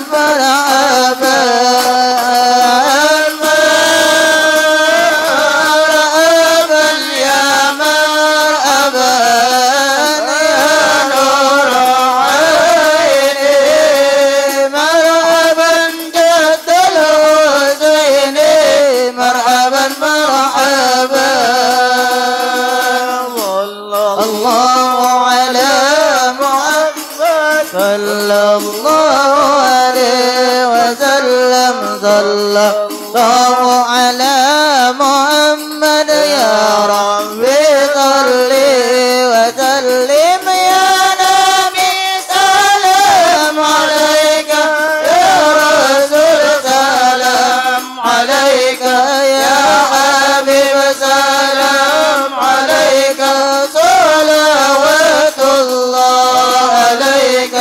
مرحبا الله على محمد يا ربي صل وسلم يا نبي سلام عليك يا رسول سلام عليك يا حبيب سلام عليك صلوات الله عليك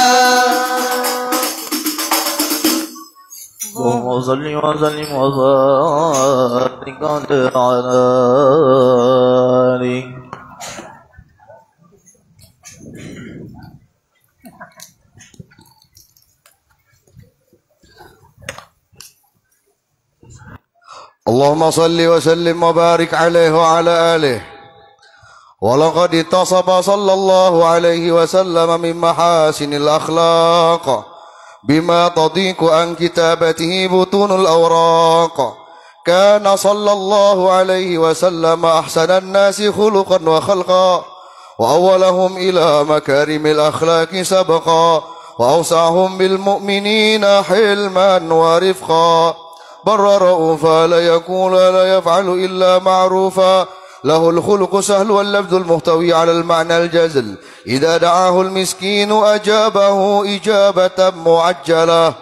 اللهم صل وسلم وبارك على آله. اللهم صل وسلم وبارك عليه وعلى آله. ولقد اتصف صلى الله عليه وسلم من محاسن الأخلاق بما تضيق عن كتابته بطون الأوراق. كان صلى الله عليه وسلم أحسن الناس خلقا وخلقا وأولهم إلى مكارم الأخلاق سبقا وأوسعهم بالمؤمنين حلما ورفقا. بر رؤوفا لا يقول لا يفعل إلا معروفا. له الخلق سهل واللفظ المحتوي على المعنى الجزل. إذا دعاه المسكين أجابه إجابة معجلة.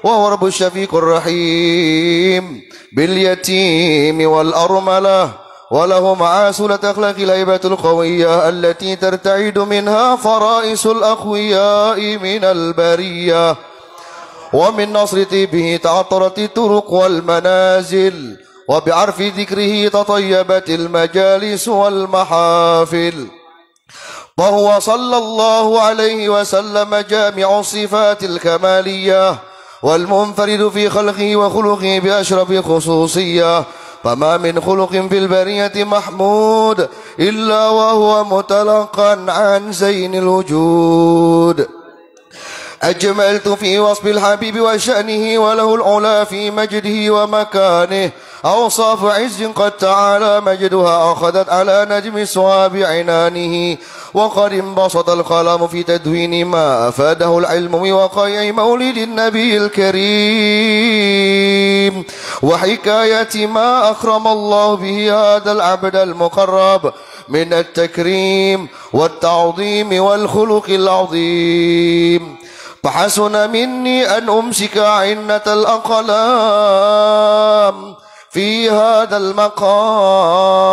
وهو رب الشفيق الرحيم باليتيم والأرملة. وله معاسلة أخلاق الهيبة القوية التي ترتعد منها فرائس الأقوياء من البرية. ومن نصر طيبه تعطرت الطرق والمنازل. وبعرف ذكره تطيبت المجالس والمحافل. وهو صلى الله عليه وسلم جامع الصفات الكمالية والمنفرد في خلقه وخلقه بأشرف خصوصية. فما من خلق في البرية محمود إلا وهو متلقا عن زين الوجود. أجملت في وصف الحبيب وشأنه وله العلا في مجده ومكانه. أوصاف عز قد تعالى مجدها أخذت على نجم صواب عنانه. وقد انبسط القلم في تدوين ما أفاده العلم بوقائع مولد النبي الكريم وحكاية ما أكرم الله به هذا العبد المقرب من التكريم والتعظيم والخلق العظيم. فحسن مني أن أمسك عنة الأقلام في هذا المقام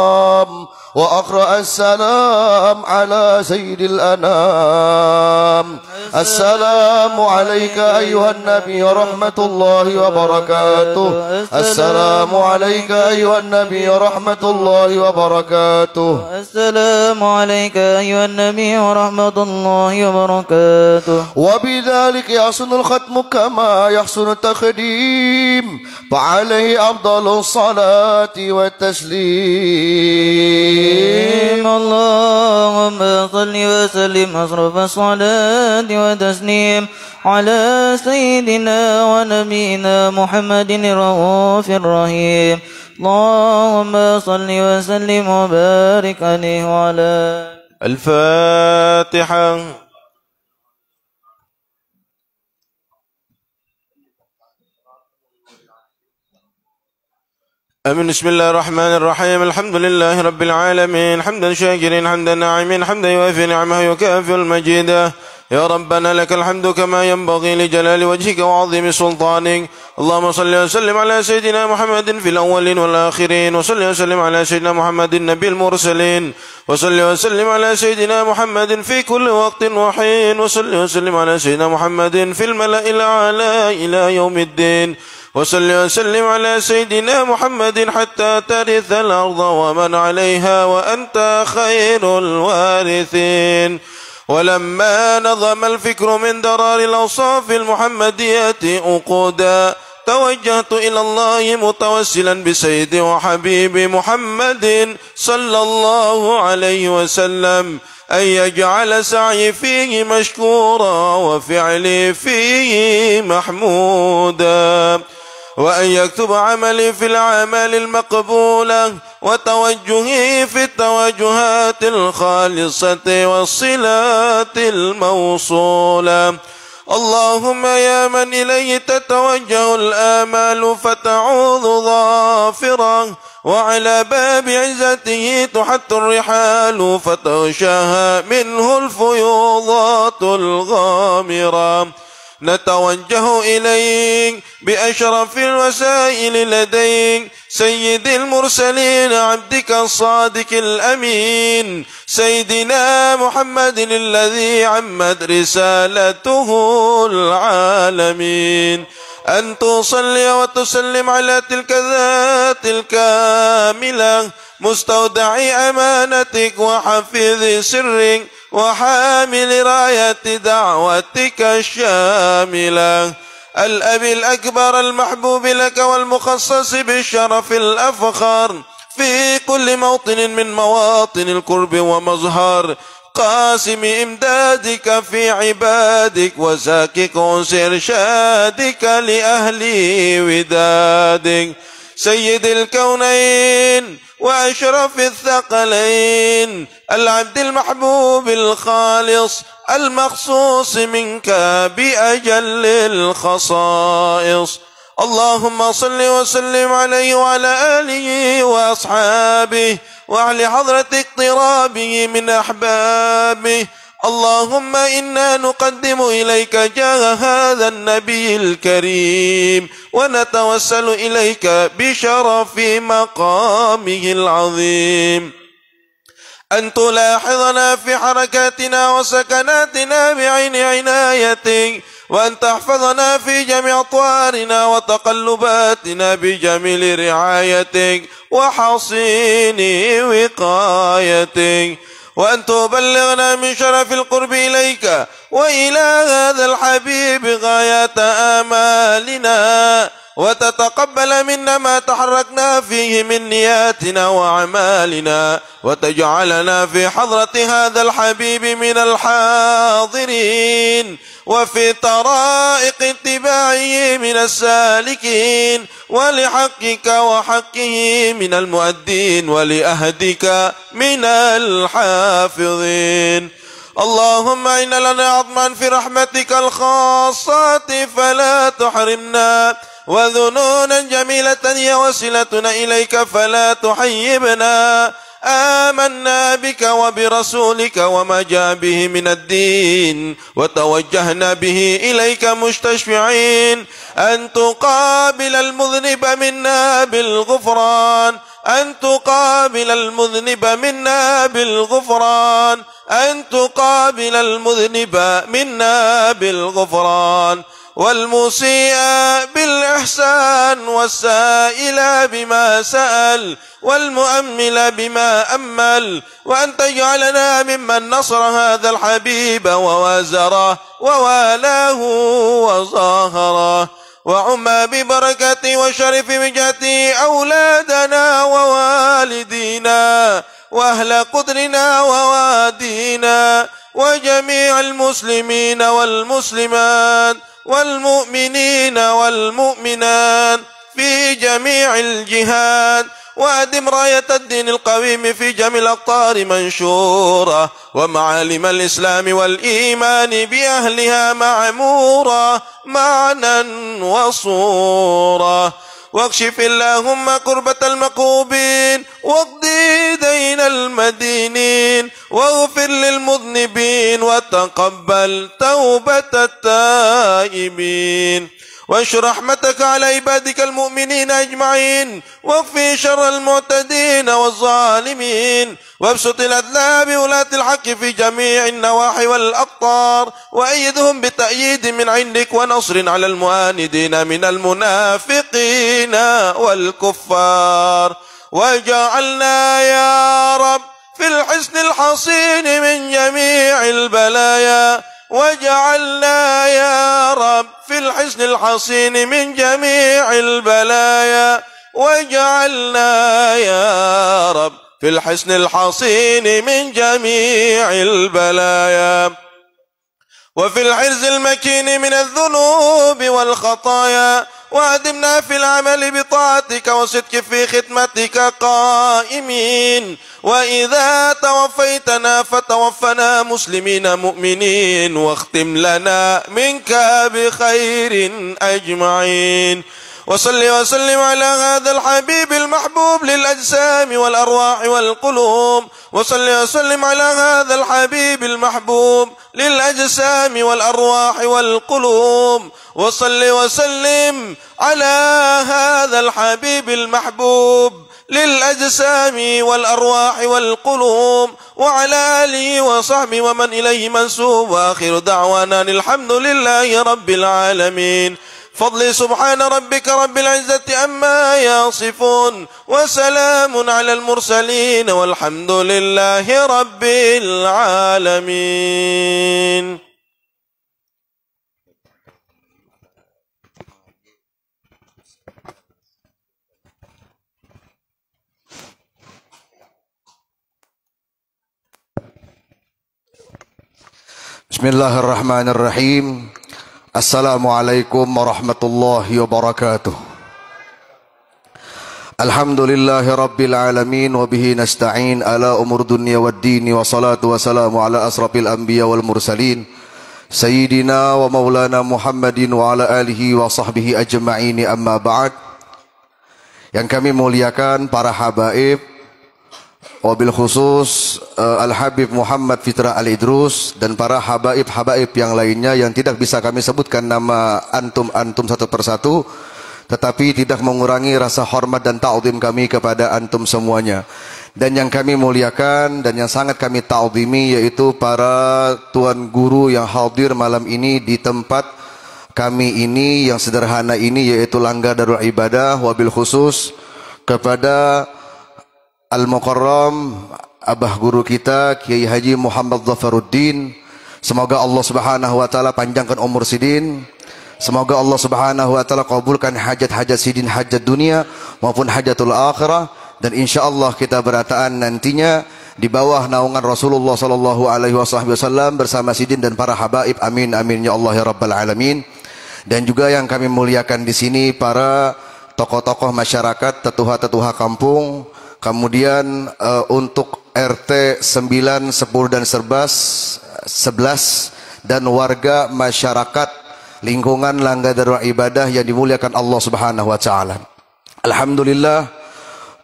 وأقرأ السلام على سيد الأنام. السلام عليك أيها النبي ورحمة الله وبركاته. السلام عليك أيها النبي ورحمة الله وبركاته. السلام عليك أيها النبي ورحمة الله وبركاته. وبذلك يحسن الختم كما يحسن التقديم فعليه أفضل الصلاة والتسليم. اللهم صل وسلم أشرف الصلاة وتسليم على سيدنا ونبينا محمد الرؤوف الرحيم. اللهم صل وسلم وبارك عليه وعلى الفاتحة. أمين. بسم الله الرحمن الرحيم. الحمد لله رب العالمين حمدا شاكرين حمدا ناعمين حمدا يوافي نعمه يكافئ المجيد. يا ربنا لك الحمد كما ينبغي لجلال وجهك وعظيم سلطانك. اللهم صل وسلم على سيدنا محمد في الأولين والآخرين وصل وسلم على سيدنا محمد النبي المرسلين وصل وسلم على سيدنا محمد في كل وقت وحين وصل وسلم على سيدنا محمد في الملأ الأعلى إلى يوم الدين وصل وسلم على سيدنا محمد حتى ترث الأرض ومن عليها وأنت خير الوارثين. ولما نظم الفكر من درار الأوصاف المحمدية أقودا توجهت إلى الله متوسلا بسيدي وحبيبي محمد صلى الله عليه وسلم أن يجعل سعي فيه مشكورا وفعلي فيه محمودا، وأن يكتب عملي في الأعمال المقبولة وتوجهي في التوجهات الخالصة والصلات الموصولة. اللهم يا من إليه تتوجه الآمال فتعوذ ظافرة، وعلى باب عزته تحت الرحال فتغشاها منه الفيوضات الغامرة، نتوجه إليك بأشرف الوسائل لديك سيد المرسلين عبدك الصادق الأمين سيدنا محمد الذي عمت رسالته العالمين، أن تصلي وتسلم على تلك الذات الكاملة مستودع أمانتك وحفظ سرك وحامل راية دعوتك الشاملة، الأب الأكبر المحبوب لك والمخصص بالشرف الأفخر في كل موطن من مواطن القرب ومظهر قاسم إمدادك في عبادك وزاكك أنس إرشادك لأهل ودادك، سيد الكونين وأشرف الثقلين العبد المحبوب الخالص المخصوص منك بأجل الخصائص. اللهم صل وسلم عليه وعلى آله وأصحابه وعلى حضرة اقترابه من أحبابه. اللهم إنا نقدم إليك جاه هذا النبي الكريم ونتوسل إليك بشرف مقامه العظيم أن تلاحظنا في حركاتنا وسكناتنا بعين عنايتك، وأن تحفظنا في جميع أطوارنا وتقلباتنا بجميل رعايتك وحصين وقايتك، وأن تبلغنا من شرف القرب إليك وإلى هذا الحبيب غاية آمالنا، وتتقبل منا ما تحركنا فيه من نياتنا وأعمالنا، وتجعلنا في حضرة هذا الحبيب من الحاضرين، وفي طرائق اتباعه من السالكين، ولحقك وحقه من المؤدين، ولأهدك من الحافظين. اللهم إن لنا عظما في رحمتك الخاصة فلا تحرمنا، وذنونا جميلة هي وسيلتنا إليك فلا تحيبنا. آمنا بك وبرسولك وما جاء به من الدين، وتوجهنا به إليك مستشفعين أن تقابل المذنب منا بالغفران، أن تقابل المذنب منا بالغفران، أن تقابل المذنب منا بالغفران، والمسيء بالإحسان، والسائل بما سأل، والمؤمل بما أمل، وأن تجعلنا ممن نصر هذا الحبيب ووازره ووالاه وظاهره، وعم ببركة وشرف وجهة أولادنا ووالدينا وأهل قدرنا ووادينا وجميع المسلمين والمسلمات والمؤمنين والمؤمنات في جميع الجهات، وأدم راية الدين القويم في جميع الأقطار منشورة، ومعالم الإسلام والإيمان بأهلها معمورة معنا وصورة، واكشف اللهم كربة المكروبين، واقضي دين المدينين، واغفر للمذنبين، وتقبل توبة التائبين، وانشر رحمتك على عبادك المؤمنين أجمعين، واكفي شر المعتدين والظالمين، وابسط الأذناب بولاة الحق في جميع النواحي والأقطار، وأيدهم بتأييد من عندك ونصر على المعاندين من المنافقين والكفار، واجعلنا يا رب في الحصن الحصين من جميع البلايا واجعلنا يا رب في الحصن الحصين من جميع البلايا واجعلنا يا رب في الحصن الحصين من جميع البلايا وفي الحرز المكين من الذنوب والخطايا وأدمنا في العمل بطاعتك وصدق في خدمتك قائمين وإذا توفيتنا فتوفنا مسلمين مؤمنين واختم لنا منك بخير أجمعين وصل وسلم على هذا الحبيب المحبوب للأجسام والأرواح والقلوب وصل وسلم على هذا الحبيب المحبوب للأجسام والأرواح والقلوب وصل وسلم على هذا الحبيب المحبوب للأجسام والأرواح والقلوب وعلى آله وصحبه ومن إليه منسوب وآخر دعوانا الحمد لله رب العالمين فضل سبحان ربك رب العزة عما يصفون وسلام على المرسلين والحمد لله رب العالمين. Bismillahirrahmanirrahim. Assalamualaikum warahmatullahi wabarakatuh. Alhamdulillahi rabbil alamin wa bihi nasta'in ala umur dunya waddin wa salatu wa salamu ala asrafil anbiya wal mursalin sayyidina wa maulana Muhammadin wa ala alihi wa sahbihi ajma'in, amma ba'd. Yang kami muliakan para habaib, wabil khusus Al-Habib Muhammad Fitra Al-Idrus dan para habaib-habaib yang lainnya yang tidak bisa kami sebutkan nama antum-antum satu persatu, tetapi tidak mengurangi rasa hormat dan ta'zim kami kepada antum semuanya. Dan yang kami muliakan dan yang sangat kami ta'zimi yaitu para tuan guru yang hadir malam ini di tempat kami ini yang sederhana ini, yaitu Langgar Darul Ibadah, wabil khusus kepada Al-Mukarram Abah guru kita Kiai Haji Muhammad Zafaruddin. Semoga Allah Subhanahu wa taala panjangkan umur sidin. Semoga Allah Subhanahu wa taala kabulkan hajat-hajat sidin, hajat dunia maupun hajatul akhirah, dan insyaallah kita berataan nantinya di bawah naungan Rasulullah sallallahu alaihi wasallam bersama sidin dan para habaib. Amin amin ya Allah ya rabbal alamin. Dan juga yang kami muliakan di sini para tokoh-tokoh masyarakat, tetuha-tetuha kampung. Kemudian untuk RT 9, 10 dan 11 dan warga masyarakat lingkungan Langgar Darul Ibadah yang dimuliakan Allah Subhanahu wa taala. Alhamdulillah,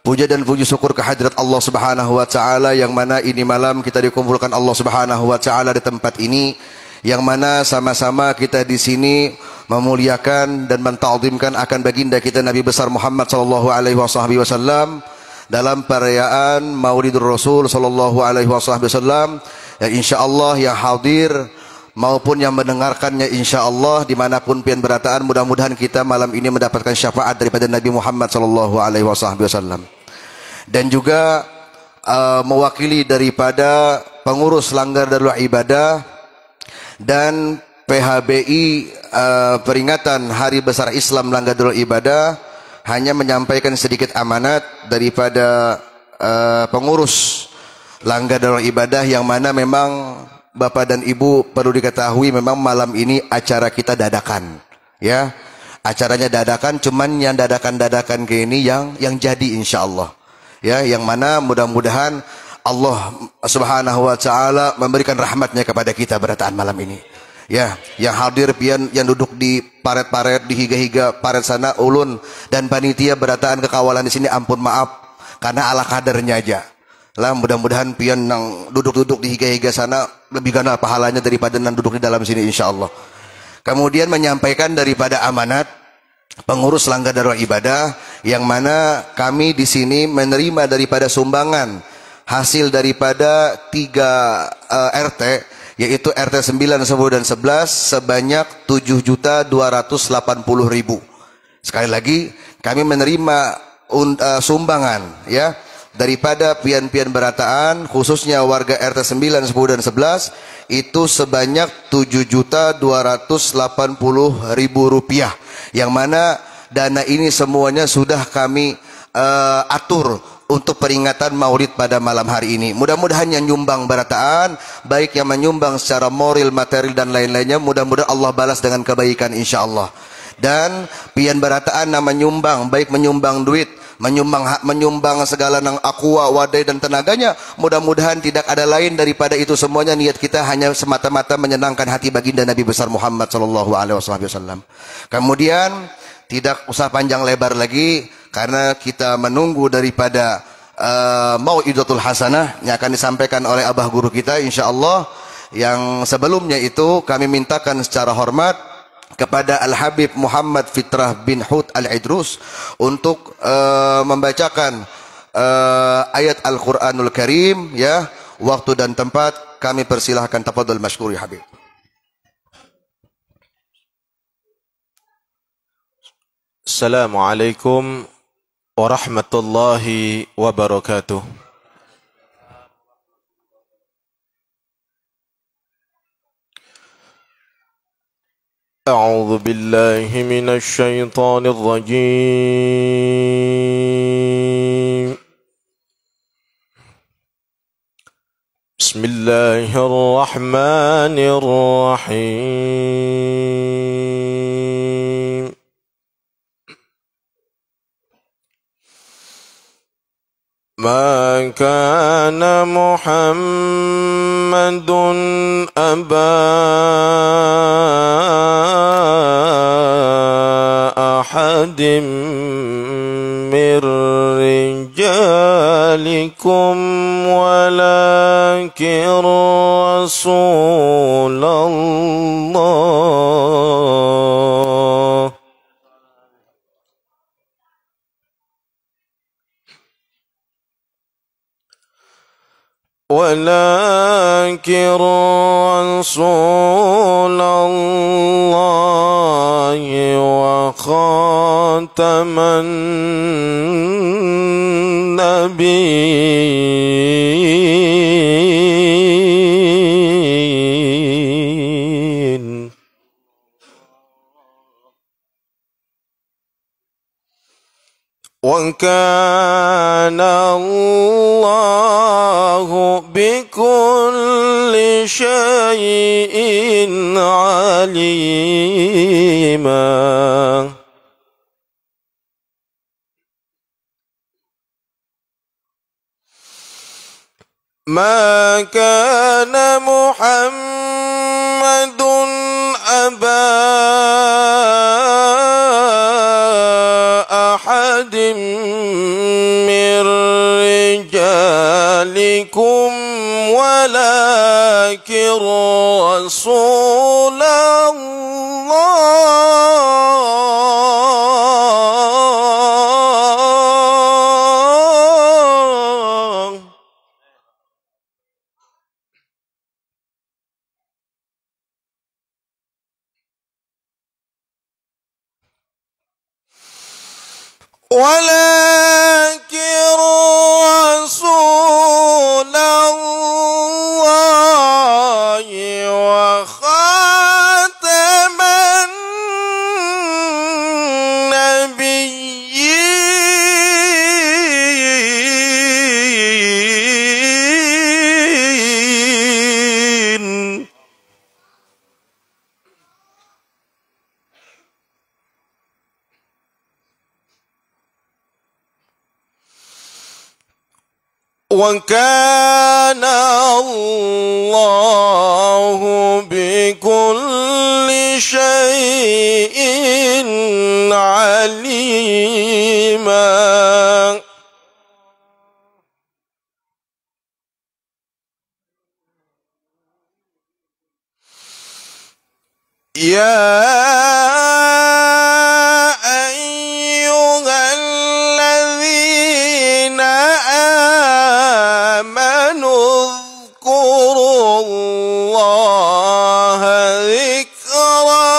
puja dan puji syukur kehadirat Allah Subhanahu wa taala yang mana ini malam kita dikumpulkan Allah Subhanahu wa taala di tempat ini, yang mana sama-sama kita di sini memuliakan dan menta'zimkan akan baginda kita Nabi besar Muhammad sallallahu alaihi wasallam dalam perayaan Maulidur Rasul sallallahu alaihi wasallam, yang insyaallah yang hadir maupun yang mendengarkannya insyaallah dimanapun pian berataan, mudah-mudahan kita malam ini mendapatkan syafaat daripada Nabi Muhammad sallallahu alaihi wasallam. Dan juga mewakili daripada pengurus Langgar Darul Ibadah dan PHBI peringatan Hari Besar Islam Langgar Darul Ibadah, hanya menyampaikan sedikit amanat daripada pengurus Langgar Darul Ibadah, yang mana memang Bapak dan Ibu perlu diketahui memang malam ini acara kita dadakan, ya, acaranya dadakan, cuman yang dadakan-dadakan kayak ini yang jadi insyaallah, ya, yang mana mudah-mudahan Allah Subhanahu wa taala memberikan rahmatnya kepada kita berataan malam ini. Ya, yang hadir pian yang duduk di paret-paret, di higa-higa paret sana ulun dan panitia berataan kekawalan di sini, ampun maaf karena ala kadarnya aja. Lah mudah-mudahan pian yang duduk-duduk di higa-higa sana lebih gana pahalanya daripada yang duduk di dalam sini insyaallah. Kemudian menyampaikan daripada amanat pengurus Langgar Darul Ibadah, yang mana kami di sini menerima daripada sumbangan hasil daripada 3 RT, yaitu RT 9, 10 dan 11 sebanyak 7.280.000. Sekali lagi kami menerima sumbangan, ya, daripada pian-pian berataan khususnya warga RT 9, 10 dan 11 itu sebanyak Rp7.280.000, yang mana dana ini semuanya sudah kami atur untuk peringatan Maulid pada malam hari ini. Mudah-mudahan yang nyumbang berataan, baik yang menyumbang secara moral, material dan lain-lainnya, mudah-mudahan Allah balas dengan kebaikan insyaallah. Dan pian berataan nama menyumbang, baik menyumbang duit, menyumbang segala nang aqua, wadai dan tenaganya, mudah-mudahan tidak ada lain daripada itu semuanya. Niat kita hanya semata-mata menyenangkan hati baginda Nabi besar Muhammad sallallahu alaihi wasallam. Kemudian tidak usah panjang lebar lagi, karena kita menunggu daripada Mau'idatul Hasanah yang akan disampaikan oleh abah guru kita insyaallah. Yang sebelumnya itu kami mintakan secara hormat kepada Al-Habib Muhammad Fitrah bin Hud Al-Idrus untuk membacakan ayat Al-Quranul Karim, ya. Waktu dan tempat kami persilahkan, tafadhol masykur ya Habib. Assalamualaikum warahmatullahi wabarakatuh. A'udzu billahi minasy syaithanir rajim. Bismillahirrahmanirrahim. ما كان محمد أبا أحد من رجالكم ولكن رسول الله وخاتم النبيين وكان الله بكل شيء عليما ما كان محمد أبا أحد من رجالكم ولكن رسول الله ولكن رسول الله وخاتم النبيين وكان الله بكل شيء عليما يا أيها الذين آمنوا اذكروا الله ذكرا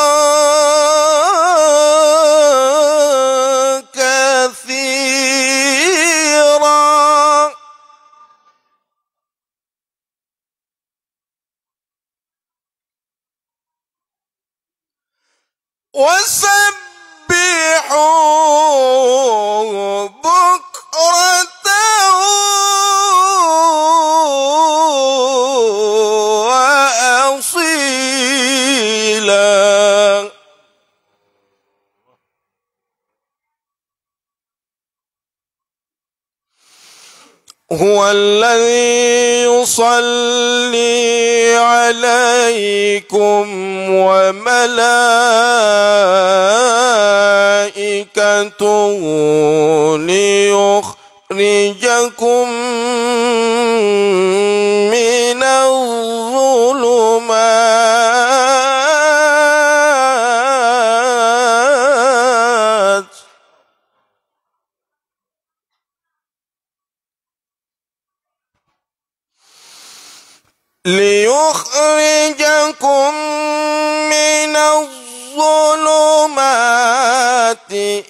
كثيرا هو الذي يصلي عليكم وملائكته ليخرجكم من الظلمات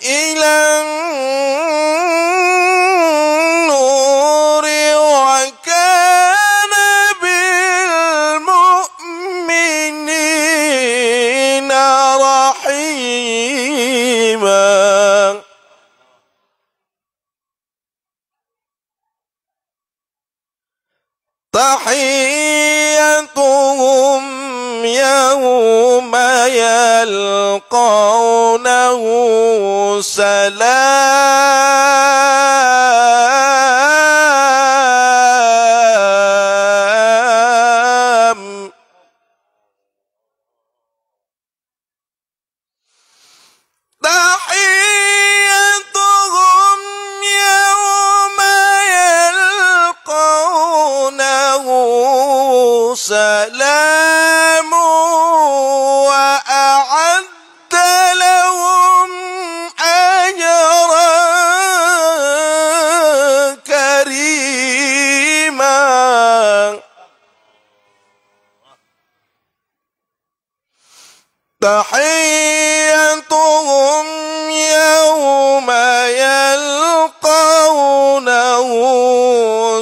إلى النور وكان بالمؤمنين رحيما تحيتهم يوم يلقونه سلام تحيتهم يوم يلقونه سلام وأعد لهم أجرا كريما تحيتهم يوم يلقونه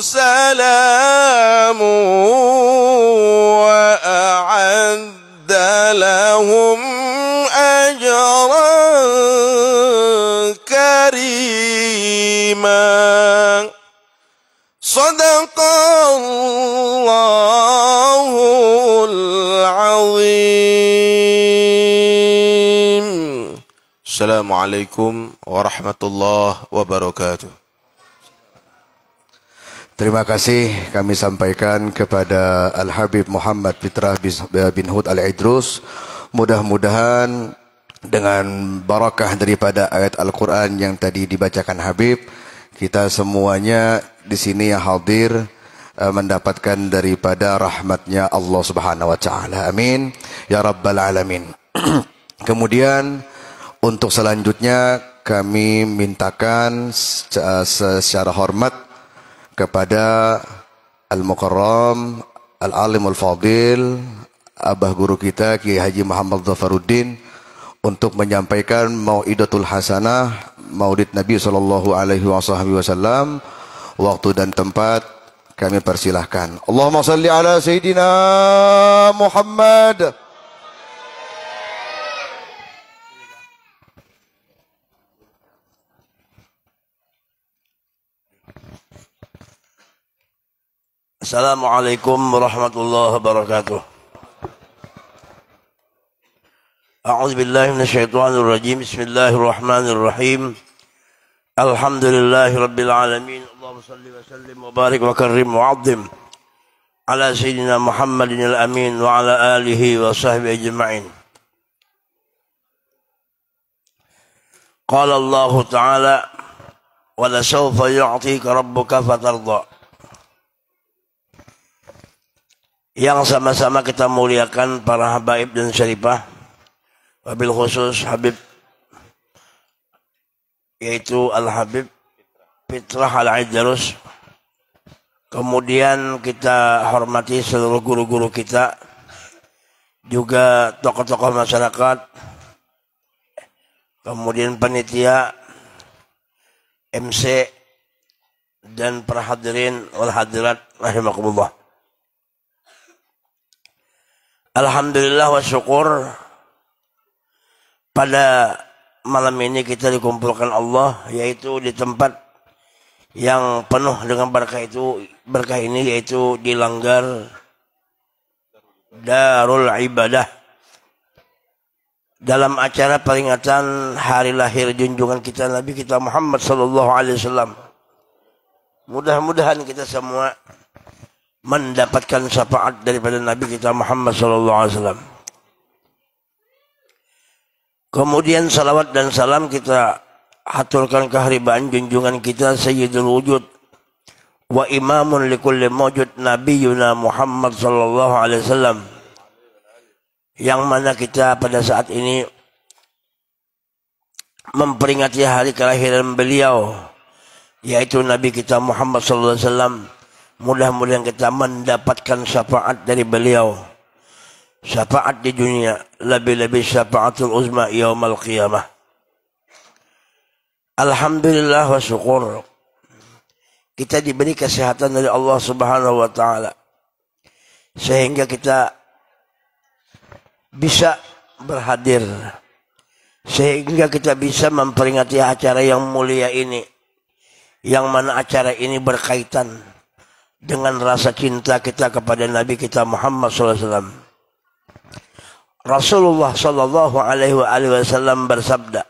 سلام وأعد لهم أجرا كريما صدق الله العظيم. السلام عليكم ورحمة الله وبركاته. Terima kasih kami sampaikan kepada Al-Habib Muhammad Fitrah bin Hud Al-Idrus. Mudah-mudahan dengan barakah daripada ayat Al-Quran yang tadi dibacakan Habib, kita semuanya di sini yang hadir mendapatkan daripada rahmatnya Allah Subhanahu wa taala. Amin ya rabbal alamin. Kemudian untuk selanjutnya kami mintakan secara hormat kepada Al-Mukarram Al-Alim Al-Fadil Abah Guru kita Kiai Haji Muhammad Zafaruddin untuk menyampaikan Mau'idatul Hasanah Maulid Nabi SAW. Waktu dan tempat kami persilahkan. Allahumma salli ala Sayyidina Muhammad. Assalamualaikum warahmatullahi wabarakatuh. A'udzu billahi minasyaitonir rajim. Bismillahirrahmanirrahim. Alhamdulillahi rabbil alamin. Allahumma shalli wa sallim wa barik wa karrim wa 'azzim ala sayyidina Muhammadin al-amin wa ala alihi wa sahbihi ajma'in. Qala Allah Ta'ala wa la sawfa yu'tika rabbuka fatarda. Yang sama-sama kita muliakan para habaib dan syarifah, wabil khusus Habib yaitu Al-Habib Fitrah Al-Idrus. Kemudian kita hormati seluruh guru-guru kita, juga tokoh-tokoh masyarakat, kemudian panitia, MC, dan para hadirin wal hadirat rahimakumullah. Alhamdulillah wa syukur, pada malam ini kita dikumpulkan Allah, yaitu di tempat yang penuh dengan berkah ini, yaitu di Langgar Darul Ibadah, dalam acara peringatan hari lahir junjungan kita Nabi kita Muhammad sallallahu alaihi wasallam Mudah-mudahan kita semua mendapatkan syafaat daripada Nabi kita Muhammad sallallahu alaihi wasallam. Kemudian salawat dan salam kita haturkan keharibaan junjungan kita Sayyidul Wujud wa imamun likulli mawjud Nabiyuna Muhammad sallallahu alaihi wasallam, yang mana kita pada saat ini memperingati hari kelahiran beliau, yaitu Nabi kita Muhammad sallallahu alaihi wasallam. Mudah-mudahan kita mendapatkan syafaat dari beliau, syafaat di dunia, lebih-lebih syafaatul uzma yaumal qiyamah. Alhamdulillah wa syukur, kita diberi kesehatan dari Allah Subhanahu wa taala sehingga kita bisa berhadir, sehingga kita bisa memperingati acara yang mulia ini, yang mana acara ini berkaitan dengan rasa cinta kita kepada Nabi kita Muhammad SAW. Rasulullah Sallallahu Alaihi Wasallam bersabda,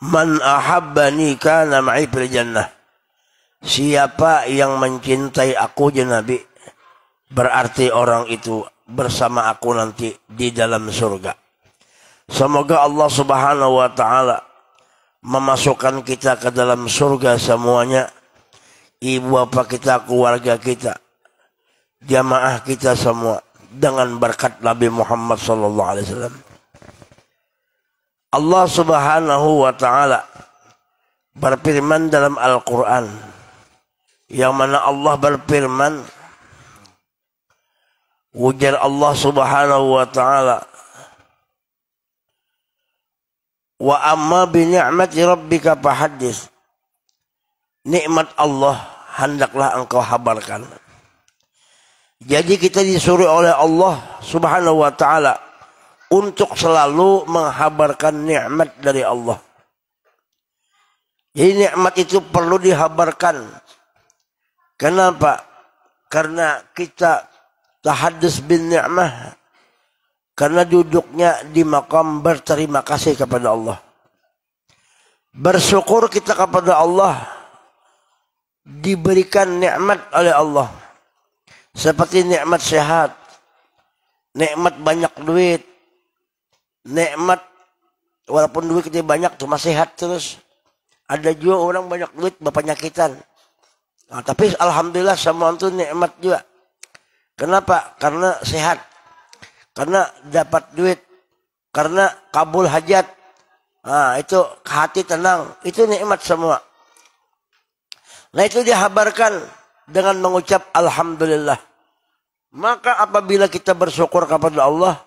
"Man ahabbani kana ma'i fil jannah." Siapa yang mencintai aku, ya Nabi, berarti orang itu bersama aku nanti di dalam surga. Semoga Allah Subhanahu wa taala memasukkan kita ke dalam surga semuanya, ibu bapak kita, keluarga kita, jamaah kita semua, dengan berkat Nabi Muhammad sallallahu alaihi wasallam. Allah Subhanahu wa taala berfirman dalam Al-Qur'an, yang mana Allah berfirman, ujar Allah Subhanahu wa taala, wa amma bi ni'mati rabbika fahaddits. Nikmat Allah hendaklah engkau habarkan. Jadi kita disuruh oleh Allah Subhanahu wa taala untuk selalu menghabarkan nikmat dari Allah. Jadi nikmat itu perlu dihabarkan. Kenapa? Karena kita tahaddus bin ni'mah, karena duduknya di makam berterima kasih kepada Allah. Bersyukur kita kepada Allah, diberikan nikmat oleh Allah. Seperti nikmat sehat, nikmat banyak duit, nikmat walaupun duit kita banyak cuma sehat terus. Ada juga orang banyak duit berpenyakitan. Nah, tapi alhamdulillah semua itu nikmat juga. Kenapa? Karena sehat, karena dapat duit, karena kabul hajat. Nah, itu hati tenang, itu nikmat semua. Nah, itu dihabarkan dengan mengucap alhamdulillah. Maka apabila kita bersyukur kepada Allah,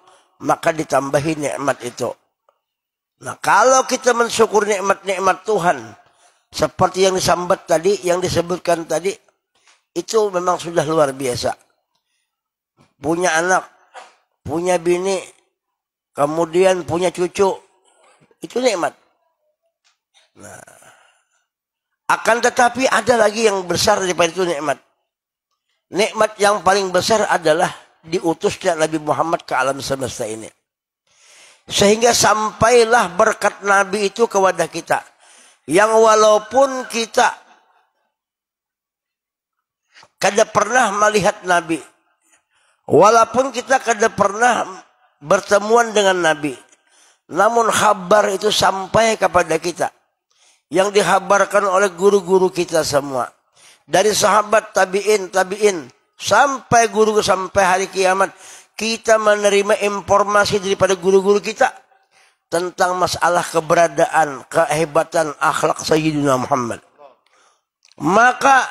maka ditambahi nikmat itu. Nah, kalau kita mensyukur nikmat-nikmat Tuhan seperti yang disambat tadi, yang disebutkan tadi, itu memang sudah luar biasa. Punya anak, punya bini, kemudian punya cucu, itu nikmat. Nah, akan tetapi ada lagi yang besar daripada itu nikmat. Nikmat yang paling besar adalah diutusnya Nabi Muhammad ke alam semesta ini. Sehingga sampailah berkat Nabi itu ke wadah kita. Yang walaupun kita kada pernah melihat Nabi, walaupun kita kada pernah bertemuan dengan Nabi, namun kabar itu sampai kepada kita. Yang dihabarkan oleh guru-guru kita semua. Dari sahabat tabi'in, sampai guru sampai hari kiamat. Kita menerima informasi daripada guru-guru kita tentang masalah keberadaan, kehebatan akhlak Sayyidina Muhammad. Maka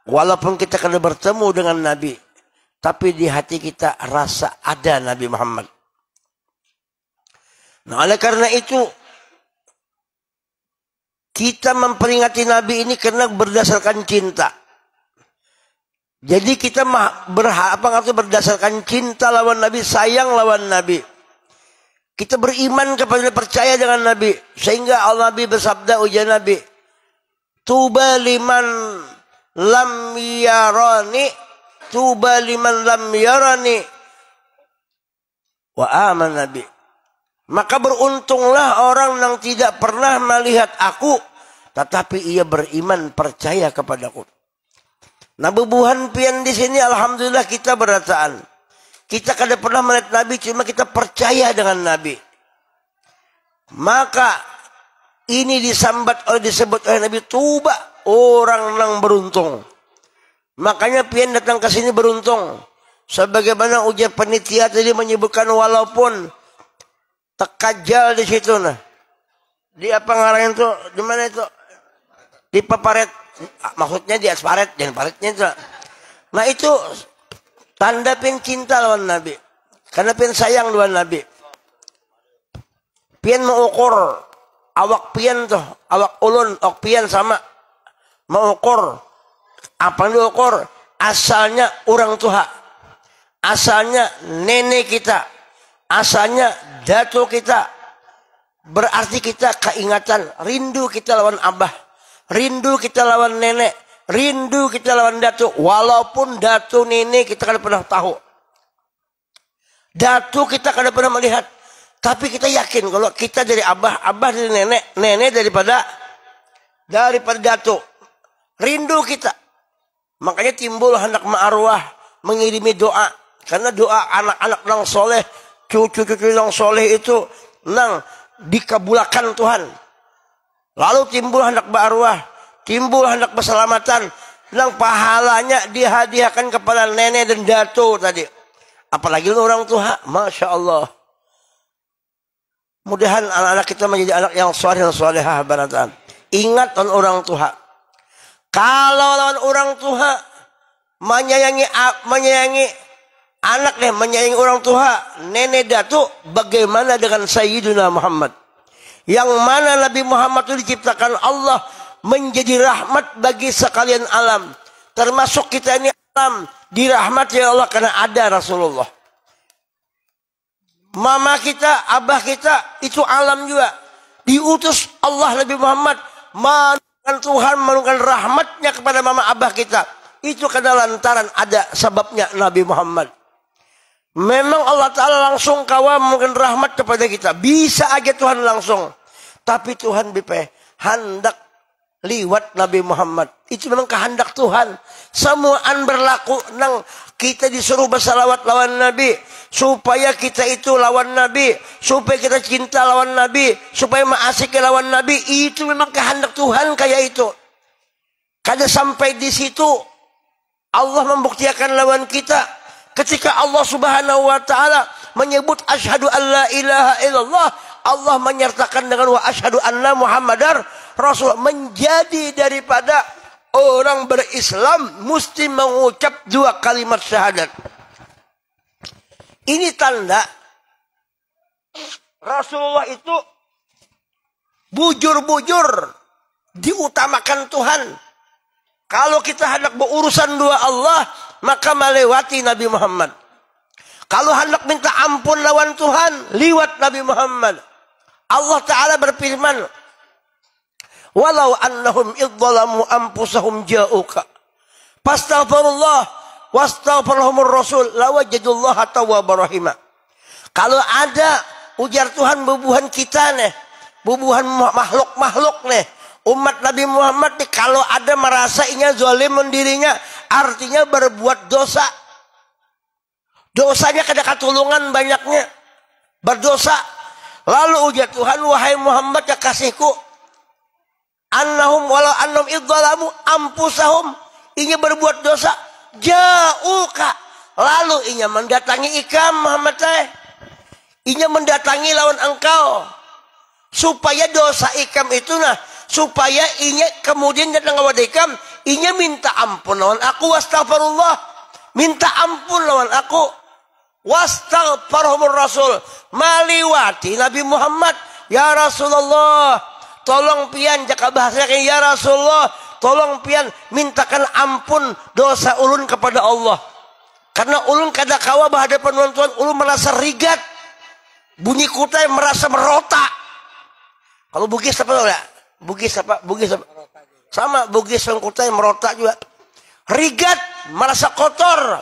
walaupun kita kena bertemu dengan Nabi, tapi di hati kita rasa ada Nabi Muhammad. Nah, oleh karena itu kita memperingati Nabi ini karena berdasarkan cinta. Jadi kita berdasarkan cinta lawan Nabi, sayang lawan Nabi. Kita beriman kepada, percaya dengan Nabi. Sehingga Allah Nabi bersabda, ujian Nabi, tuba liman lam yarani, tuba liman lam yarani wa aman Nabi. Maka beruntunglah orang yang tidak pernah melihat aku, tetapi ia beriman percaya kepadaku. Nah bubuhan pian di sini alhamdulillah kita berataan. Kita kada pernah melihat Nabi, cuma kita percaya dengan Nabi. Maka ini disebut oleh Nabi Tuba, orang yang beruntung. Makanya pian datang ke sini beruntung. Sebagaimana ujar panitia tadi menyebutkan walaupun tekajal di situ nah. Di apa ngarang itu? Di mana itu? Di paparet. Maksudnya di asparet, jangan paretnya itu. Nah itu tanda pian cinta lawan Nabi. Karena pian sayang lawan Nabi. Pian mengukur awak pian tuh, awak ulun, awak pian sama. Mengukur. Apa yang diukur? Asalnya orang tua. Asalnya nenek kita. Asalnya datuk kita. Berarti kita keingatan. Rindu kita lawan abah. Rindu kita lawan nenek. Rindu kita lawan datuk. Walaupun datuk nenek kita kada pernah tahu. Datuk kita kada pernah melihat. Tapi kita yakin kalau kita dari abah. Abah dari nenek. Nenek daripada datuk. Rindu kita. Makanya timbul hendak ma'arwah mengirimi doa. Karena doa anak-anak nang soleh, cucu-cucu nang soleh itu nang dikabulakan Tuhan. Lalu timbul hendak ma'arwah, timbul hendak keselamatan, nang pahalanya dihadiahkan kepada nenek dan datuk tadi. Apalagi orang tua, Masya Allah. Mudahan anak-anak kita menjadi anak yang soleh dan solehah baratan. Ingat orang tua. Kalau lawan orang tua menyayangi anak menyayangi orang tua, nenek datuk, bagaimana dengan Sayyidina Muhammad? Yang mana Nabi Muhammad itu diciptakan Allah menjadi rahmat bagi sekalian alam. Termasuk kita ini alam dirahmati Allah karena ada Rasulullah. Mama kita, abah kita itu alam juga. Diutus Allah Nabi Muhammad Tuhan menurunkan rahmatnya kepada mama abah kita. Itu karena lantaran ada sebabnya Nabi Muhammad. Memang Allah Ta'ala langsung kawa menurunkan rahmat kepada kita. Bisa aja Tuhan langsung. Tapi Tuhan hendak liwat Nabi Muhammad. Itu memang kehendak Tuhan. Semuaan berlaku nang kita disuruh bersalawat lawan Nabi. Supaya kita itu lawan Nabi. Supaya kita cinta lawan Nabi. Supaya ma'asik lawan Nabi. Itu memang kehendak Tuhan kayak itu. Kada sampai di situ Allah membuktikan lawan kita. Ketika Allah Subhanahu wa ta'ala menyebut asyhadu an la ilaha illallah. Allah menyertakan dengan wa asyhadu anna Muhammadar Rasul. Menjadi daripada orang berislam mesti mengucap dua kalimat syahadat. Ini tanda Rasulullah itu bujur-bujur diutamakan Tuhan. Kalau kita hendak berurusan dua Allah, maka melewati Nabi Muhammad. Kalau hendak minta ampun lawan Tuhan, liwat Nabi Muhammad. Allah Ta'ala berfirman, walau annahum idzalamu anfusahum ja'uka fastaghfirullah wastaghfirullah Rasul lawajadullaha tawwabur rahim. Kalau ada ujar Tuhan bubuhan kita nih, bubuhan makhluk-makhluk nih, umat Nabi Muhammad nih, kalau ada merasa inya zalim dirinya, artinya berbuat dosa. Dosanya kada katulungan banyaknya. Berdosa. Lalu ujar Tuhan, wahai Muhammad ya kasihku, annahum walau annahum idzalamu anfusahum, inya berbuat dosa, ja'uka, lalu inya mendatangi ikam Muhammad teh, inya mendatangi lawan engkau, supaya dosa ikam itu nah, supaya inya kemudian datang kepada ikam, inya minta ampun lawan aku, wastaghfirullah, minta ampun lawan aku, wastaghfirullah Rasul, maliwati Nabi Muhammad, ya Rasulullah, tolong pian jaka bahasanya ya Rasulullah, tolong pian mintakan ampun dosa ulun kepada Allah. Karena ulun kada kawa berhadapan Tuhan, ulun merasa rigat, bunyi kutai merasa merota. Kalau Bugis apa enggak? Bugis apa? Sama Bugis dan kutai merota juga. Rigat, merasa kotor,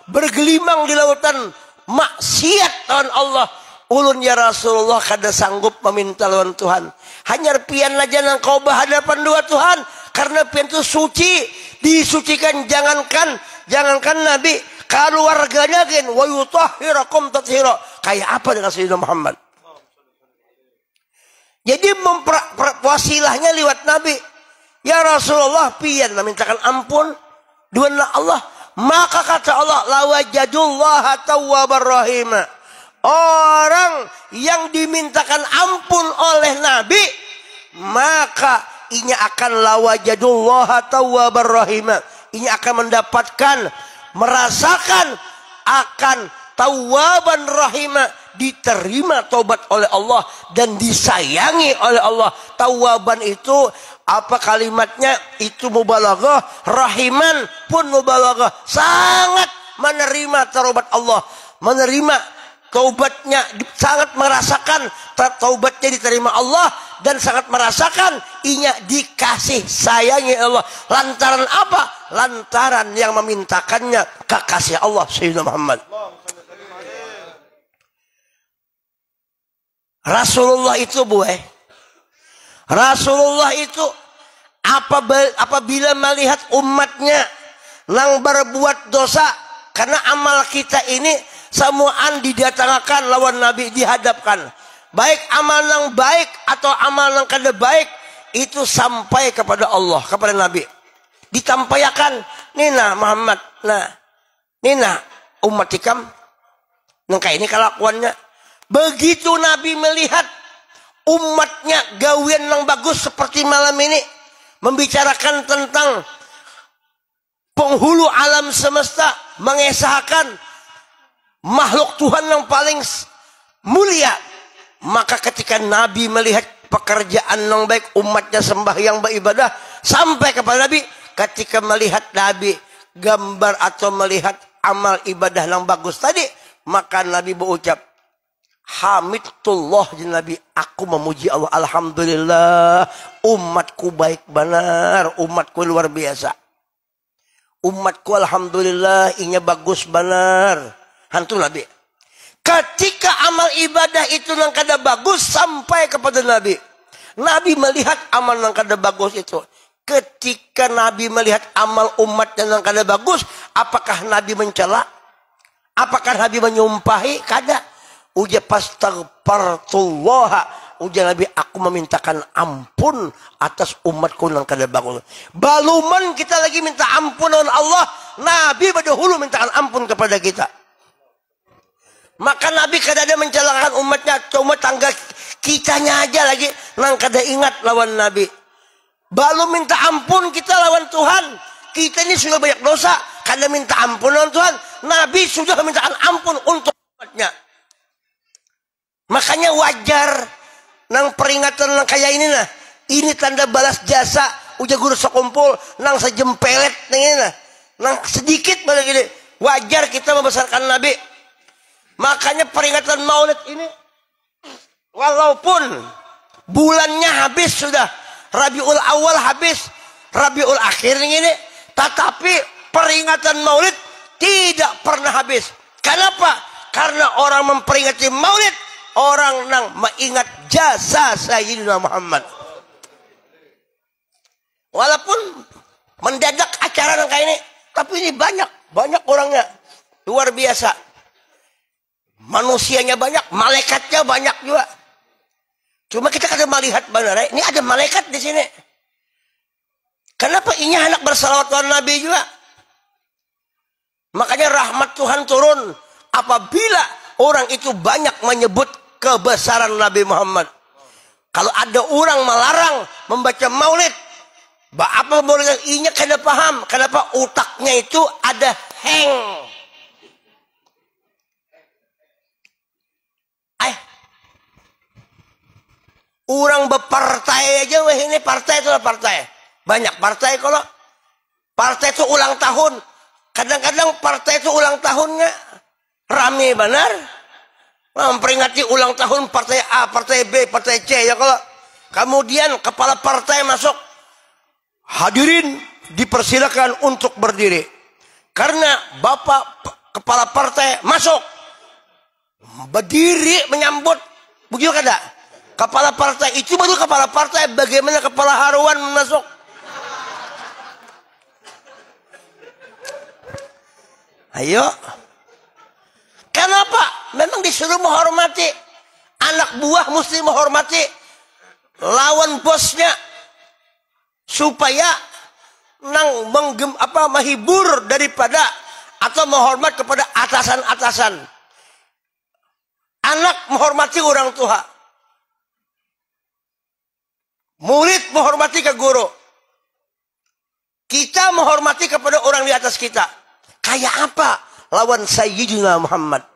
bergelimang di lautan maksiat lawan Allah. ulun ya Rasulullah kada sanggup meminta lawan Tuhan. Hanya pian aja nang kau berhadapan dua Tuhan. Karena pian itu suci, disucikan. Jangankan Nabi, keluarganya kan wa yutahhirakum tathira. Kayak apa dengan Sayyidina Muhammad? Jadi wasilahnya lewat Nabi. Ya Rasulullah pian memintakan ampun duana Allah. Maka kata Allah, lawajadullaha tawwabar rahim. Orang yang dimintakan ampun oleh Nabi, maka inya akan lawajadullaha tawwabar rahim. Inya akan mendapatkan, merasakan akan tawwaban rahim, diterima taubat oleh Allah dan disayangi oleh Allah. Tawwaban itu apa kalimatnya? Itu mubalaghah. Rahiman pun mubalaghah. Sangat menerima taubat Allah, menerima taubatnya, sangat merasakan taubatnya diterima Allah dan sangat merasakan inya dikasih sayangi Allah. Lantaran apa? Lantaran yang memintakannya kekasih Allah Sayyidina Muhammad. Rasulullah itu Rasulullah itu apabila melihat umatnya nang berbuat dosa, karena amal kita ini semuaan didatangkan lawan Nabi, dihadapkan. Baik amal yang baik atau amal yang kada baik itu sampai kepada Allah, kepada Nabi. Ditampayakan, nina Muhammad, nah nina umat ikam nang kayak ini kelakuannya. Begitu Nabi melihat umatnya gawian yang bagus seperti malam ini, membicarakan tentang penghulu alam semesta, mengesahkan makhluk Tuhan yang paling mulia. Maka ketika Nabi melihat pekerjaan yang baik, umatnya sembahyang beribadah, sampai kepada Nabi, ketika melihat Nabi gambar atau melihat amal ibadah yang bagus tadi, maka Nabi berucap, Hamidullah, Nabi, aku memuji Allah, alhamdulillah, umatku baik benar, umatku luar biasa, umatku alhamdulillah inya bagus benar. Hantu Nabi ketika amal ibadah itu nang kada bagus sampai kepada Nabi, Nabi melihat amal nang kada bagus itu. Ketika Nabi melihat amal umatnya nang kada bagus, apakah Nabi mencela? Apakah Nabi menyumpahi? Kada. Uja pastaghfartullah, uja Nabi, aku memintakan ampun atas umatku yang kada bagus. Baluman kita lagi minta ampun oleh Allah, Nabi berdahulu mintakan ampun kepada kita. Maka Nabi kada ada mencelakan umatnya, cuma tangga kitanya aja lagi nang kada ingat lawan Nabi. Balu minta ampun kita lawan Tuhan, kita ini sudah banyak dosa, kada minta ampun lawan Tuhan. Nabi sudah mintakan ampun untuk umatnya. Makanya wajar nang peringatan nang kayak ini nah, ini tanda balas jasa. Uja guru sekumpul nang sejempelet nang sedikit balik ini. Wajar kita membesarkan Nabi. Makanya peringatan Maulid ini, walaupun bulannya habis sudah, Rabiul Awal habis, Rabiul Akhir ini, tetapi peringatan Maulid tidak pernah habis. Kenapa? Karena orang memperingati Maulid, orang nang mengingat jasa Sayyidina Muhammad. Walaupun mendadak acara nang kayak ini, tapi ini banyak orangnya, luar biasa. Manusianya banyak, malaikatnya banyak juga. Cuma kita kada melihat benar, ini ada malaikat di sini. Kenapa inya anak bersalawat kepada Nabi juga? Makanya rahmat Tuhan turun apabila orang itu banyak menyebut kebesaran Nabi Muhammad. Kalau ada orang melarang membaca Maulid, apa boleh inya kada paham kenapa otaknya itu ada hang. Orang berpartai aja, wah ini partai itu partai. Banyak partai, kalau partai itu ulang tahun. Kadang-kadang partai itu ulang tahunnya rame benar. Memperingati ulang tahun partai A, partai B, partai C. Ya kalau kemudian kepala partai masuk, hadirin dipersilakan untuk berdiri. Karena bapak kepala partai masuk. berdiri menyambut. Begitu kada? Kepala partai itu baru kepala partai. Bagaimana kepala haruan masuk? Ayo. Kenapa? Memang disuruh menghormati. Anak buah mesti menghormati lawan bosnya. Supaya menghibur daripada atau menghormat kepada atasan-atasan. Anak menghormati orang tua. Murid menghormati ke guru. Kita menghormati kepada orang di atas kita. Kayak apa? Lawan Sayyidina Muhammad.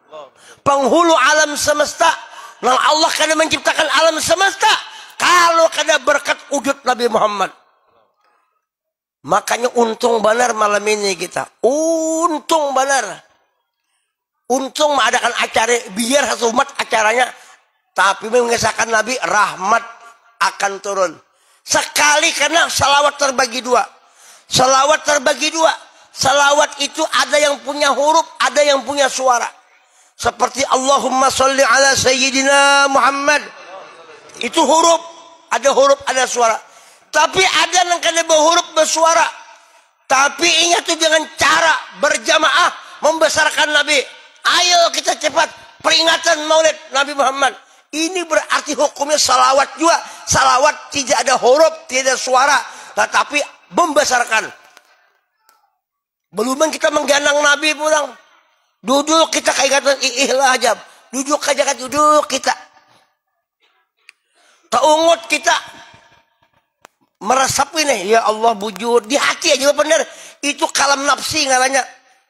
Penghulu alam semesta. Nang Allah kada menciptakan alam semesta. Kalau kada berkat wujud Nabi Muhammad. Makanya untung benar malam ini kita. Untung benar. Untung mengadakan acara. Biar satu umat acaranya. Tapi mengesahkan Nabi. Rahmat akan turun. Sekali karena salawat terbagi dua. Salawat terbagi dua. Salawat itu ada yang punya huruf, ada yang punya suara. Seperti Allahumma sholli ala Sayyidina Muhammad. Itu huruf, ada suara. Tapi ada yang kada berhuruf bersuara. Tapi ingat itu dengan cara berjamaah membesarkan Nabi. Ayo kita cepat peringatan Maulid Nabi Muhammad. Ini berarti hukumnya salawat juga. Salawat tidak ada huruf, tidak ada suara, tetapi membesarkan. Belum kita mengganang Nabi pulang. Duduk kita kayak kata ihlah aja. Duduk aja kan duduk kita. Keungut kita. Meresap ini. Ya Allah bujur. Di hati aja benar. Itu kalam nafsi ngaranya.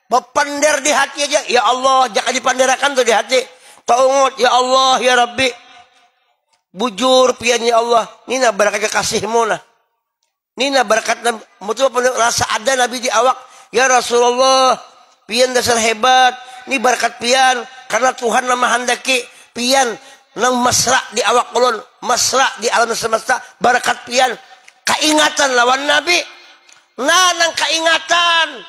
Bepender di hati aja. Ya Allah jangan dipanderakan tuh di hati. Keungut. Ya Allah ya Rabbi. Bujur pian ya Allah. Nina berkat kasihmu nah. Nina berkat mutu rasa ada Nabi di awak. Ya Rasulullah, pian dasar hebat. Ini berkat pian karena Tuhan nama handaki pian nang mesra di awak ulun, mesra di alam semesta. Berkat pian keingatan lawan Nabi. Nah, nang keingatan,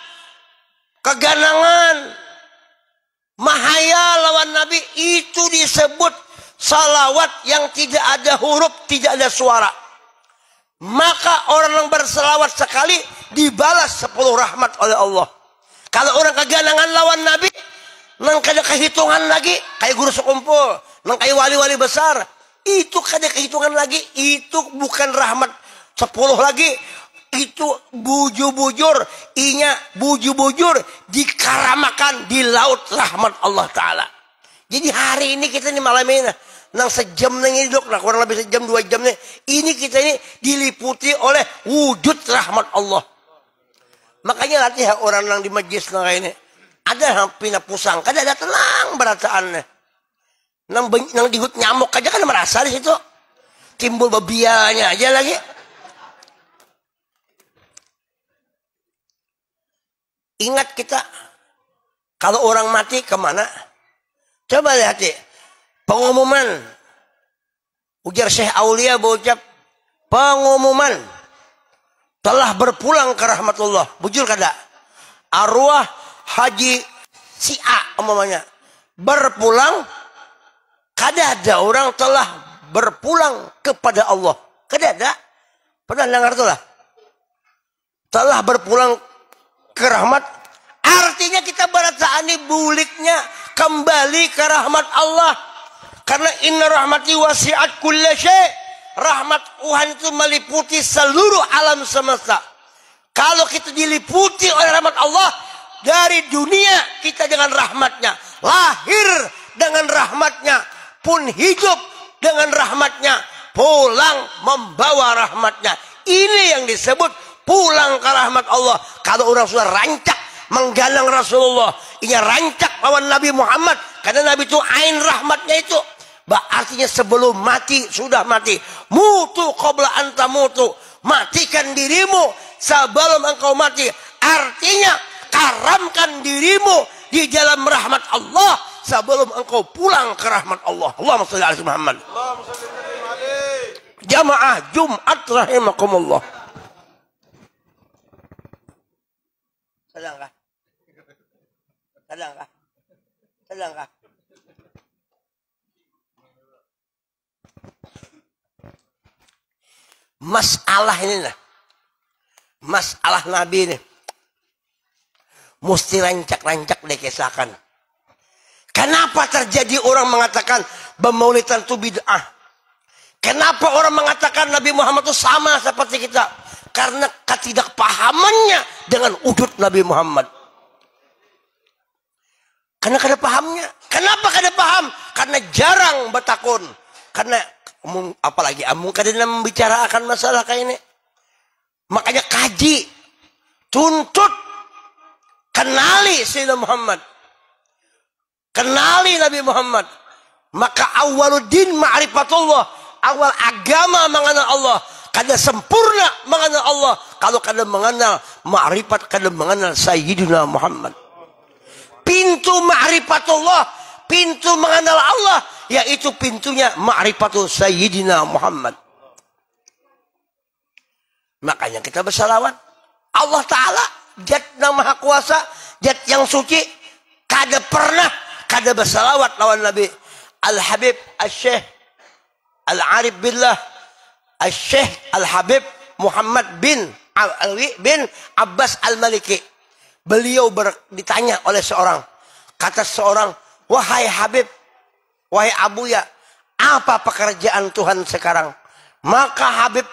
keganangan, mahaya lawan Nabi itu disebut salawat yang tidak ada huruf, tidak ada suara. Maka orang yang berselawat sekali dibalas 10 rahmat oleh Allah. Kalau orang keganangan lawan Nabi, nang kada kehitungan lagi, kayak guru sekumpul, nang kayak wali-wali besar, itu kada kehitungan lagi, itu bukan rahmat 10 lagi, itu bujur-bujur, inya bujur-bujur dikaramakan di laut rahmat Allah Ta'ala. Jadi hari ini kita ini malam ini, nang sejam nang ini dok, nah kurang lebih sejam 2 jam nih. Ini kita ini diliputi oleh wujud rahmat Allah. Makanya nanti orang nang di majlis nang ini ada yang pindah pusang, kada ada tenang berataannya. Nang dihut nyamuk aja kan merasa di situ. Timbul babianya aja lagi. Ingat kita kalau orang mati kemana? Coba lihat ya. Pengumuman ujar Syekh Aulia berucap pengumuman telah berpulang ke rahmatullah. Bujur kada? Arwah Haji si A umpamanya berpulang, kada ada orang telah berpulang kepada Allah. Kada ada. Pernah dengar tu lah. Telah berpulang ke rahmat. Artinya kita berasaani buliknya kembali ke rahmat Allah. Karena inna rahmati wasi'at kulla syai'. Rahmat Tuhan itu meliputi seluruh alam semesta. Kalau kita diliputi oleh rahmat Allah, dari dunia kita dengan rahmatnya, lahir dengan rahmatnya, pun hidup dengan rahmatnya, pulang membawa rahmatnya. Ini yang disebut pulang ke rahmat Allah. Kalau orang sudah rancak menggalang Rasulullah, ini rancak lawan Nabi Muhammad, karena Nabi itu ain rahmatnya itu. Artinya sebelum mati sudah mati. Mutu qabla anta mutu. Matikan dirimu sebelum engkau mati. Artinya karamkan dirimu di dalam rahmat Allah sebelum engkau pulang ke rahmat Allah. Allahumma shalli ala Muhammad. Jamaah Jumat rahimakumullah. Sedangkah? Masalah ini nah. Masalah Nabi ini. Mesti rancak-rancak dikisahkan. Kenapa terjadi orang mengatakan Maulidan itu bid'ah? Kenapa orang mengatakan Nabi Muhammad itu sama seperti kita? Karena ketidakpahamannya dengan wujud Nabi Muhammad. Karena kada pahamnya. Kenapa kada paham? Karena jarang bertakun. Karena apalagi amung kada membicarakan masalah kayak ini. Makanya kaji, tuntut, kenali Sayyidina Muhammad. Kenali Nabi Muhammad. Maka awaluddin ma'rifatullah. Awal agama mengenal Allah. Kada sempurna mengenal Allah. Kalau kada mengenal ma'rifat, kada mengenal Sayyidina Muhammad. Pintu ma'rifatullah. Pintu mengenal Allah. Yaitu pintunya ma'rifatul Sayyidina Muhammad. Makanya kita bersalawat. Allah Ta'ala. Zat yang maha kuasa. Zat yang suci. Kada pernah. Kada bersalawat lawan Nabi. Al-Habib Al-Syekh Al-Arif Billah Al-Syekh Al-Habib Muhammad bin Alwi bin Abbas Al-Maliki. Beliau ditanya oleh seorang. Kata seorang, wahai Habib, wahai Abuya, apa pekerjaan Tuhan sekarang? Maka Habib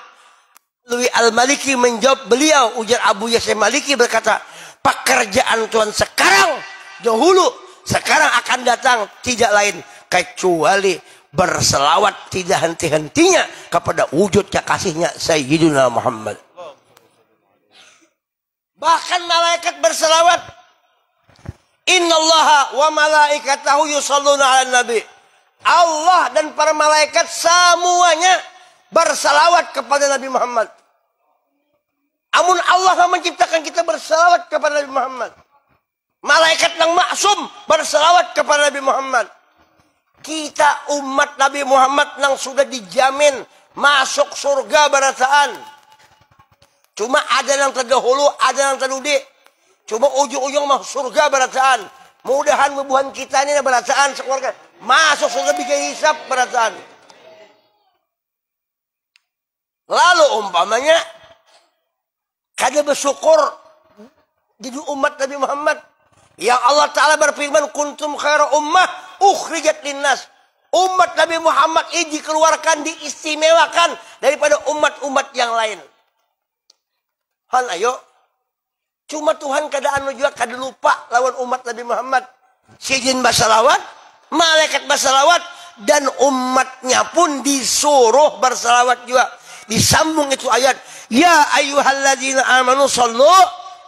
Alwi Al-Maliki menjawab beliau, ujar Abuya Syekh Maliki berkata, pekerjaan Tuhan sekarang, dahulu, sekarang akan datang, tidak lain kecuali berselawat tidak henti-hentinya kepada wujud kekasihnya Sayyidina Muhammad. Bahkan malaikat berselawat. Innallaha wa malaikatahu yusholluna 'alan nabi. Allah dan para malaikat semuanya berselawat kepada Nabi Muhammad. Amun Allah menciptakan kita berselawat kepada Nabi Muhammad. Malaikat yang maksum berselawat kepada Nabi Muhammad. Kita umat Nabi Muhammad yang sudah dijamin masuk surga barataan. Cuma ada yang terdahulu, ada yang terdudi. Cuma ujung-ujung masuk surga barataan. Mudahan bubuhan kita ini barataan sekeluarga. Masuk surga bikin hisap barataan. Lalu umpamanya kada bersyukur jadi umat Nabi Muhammad. Yang Allah Ta'ala berfirman, kuntum khaira ummah ukhrijat linnas. Umat Nabi Muhammad ini dikeluarkan, diistimewakan daripada umat-umat yang lain. Han ayo. Cuma Tuhan kada anu juga kada lupa lawan umat Nabi Muhammad. Sijin bersalawat, malaikat bersalawat, dan umatnya pun disuruh bersalawat juga. Disambung itu ayat, ya ayyuhalladzina amanu sallu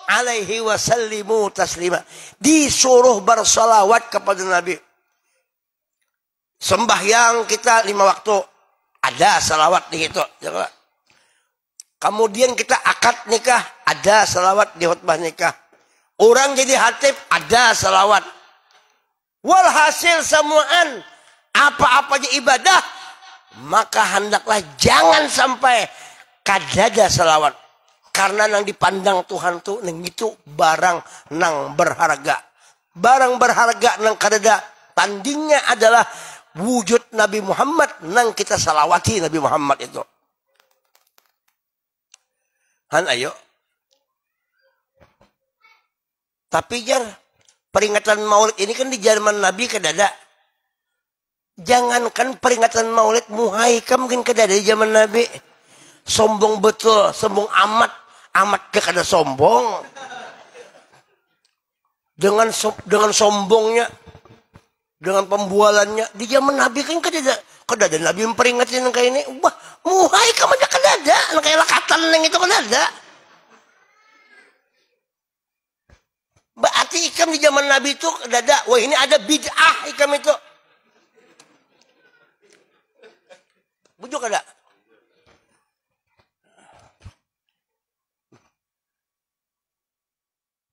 alaihi wasallimu taslima. Disuruh bersalawat kepada Nabi. Sembahyang kita 5 waktu ada salawat di situ. Kemudian kita akad nikah, ada salawat di khutbah nikah. Orang jadi khatib, ada salawat. Walhasil semuaan apa-apa aja ibadah, maka hendaklah jangan sampai kadada salawat. Karena nang dipandang Tuhan tuh nang itu barang nang berharga. Barang berharga nang kadada tandingnya adalah wujud Nabi Muhammad nang kita salawati Nabi Muhammad itu. Han ayo. Tapi jar peringatan Maulid ini kan di zaman Nabi kedada. Jangankan peringatan Maulid muhaika mungkin kedada di zaman Nabi. Sombong betul, sombong amat, amat kada sombong. Dengan sombongnya, dengan pembualannya di zaman Nabi kan kedada Nabi memperingatkan kayak ini. Wah, muhai kamu aja kedada, kayak lakatan yang itu kedada. Berarti ikam di zaman Nabi itu kedada. Wah, ini ada bid'ah ikam itu. Bujuk kada?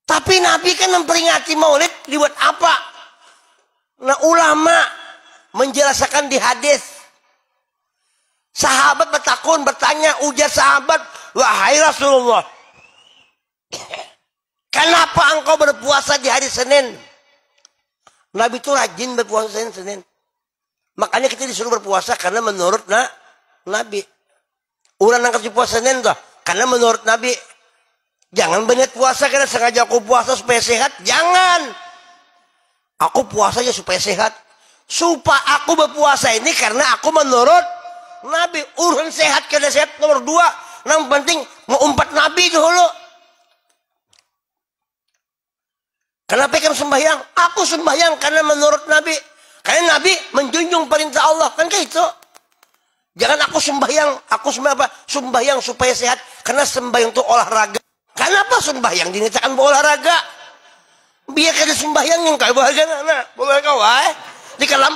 Tapi Nabi kan memperingati Maulid dibuat apa? Nah, ulama menjelaskan di hadis. Sahabat bertanya, ujar sahabat, wahai Rasulullah, kenapa engkau berpuasa di hari Senin? Nabi itu rajin berpuasa Senin. Makanya kita disuruh berpuasa karena menurut Nabi. Urang nangkat puasa Senin tuh. Karena menurut Nabi, jangan banyak puasa karena sengaja aku puasa supaya sehat. Jangan. Aku puasa aja supaya sehat. Supaya aku berpuasa ini karena aku menurut Nabi. Urusan sehat karena sehat nomor 2. Yang penting mengumpat Nabi dulu. Kenapa kamu sembahyang? Aku sembahyang karena menurut Nabi. Karena Nabi menjunjung perintah Allah. Kan kayak itu. Jangan aku sembahyang supaya sehat. Karena sembahyang itu olahraga. Kenapa sembahyang dinyatakan olahraga? Biar kada sembahyang yang kau olahraga. Nah, boleh kau di kalam.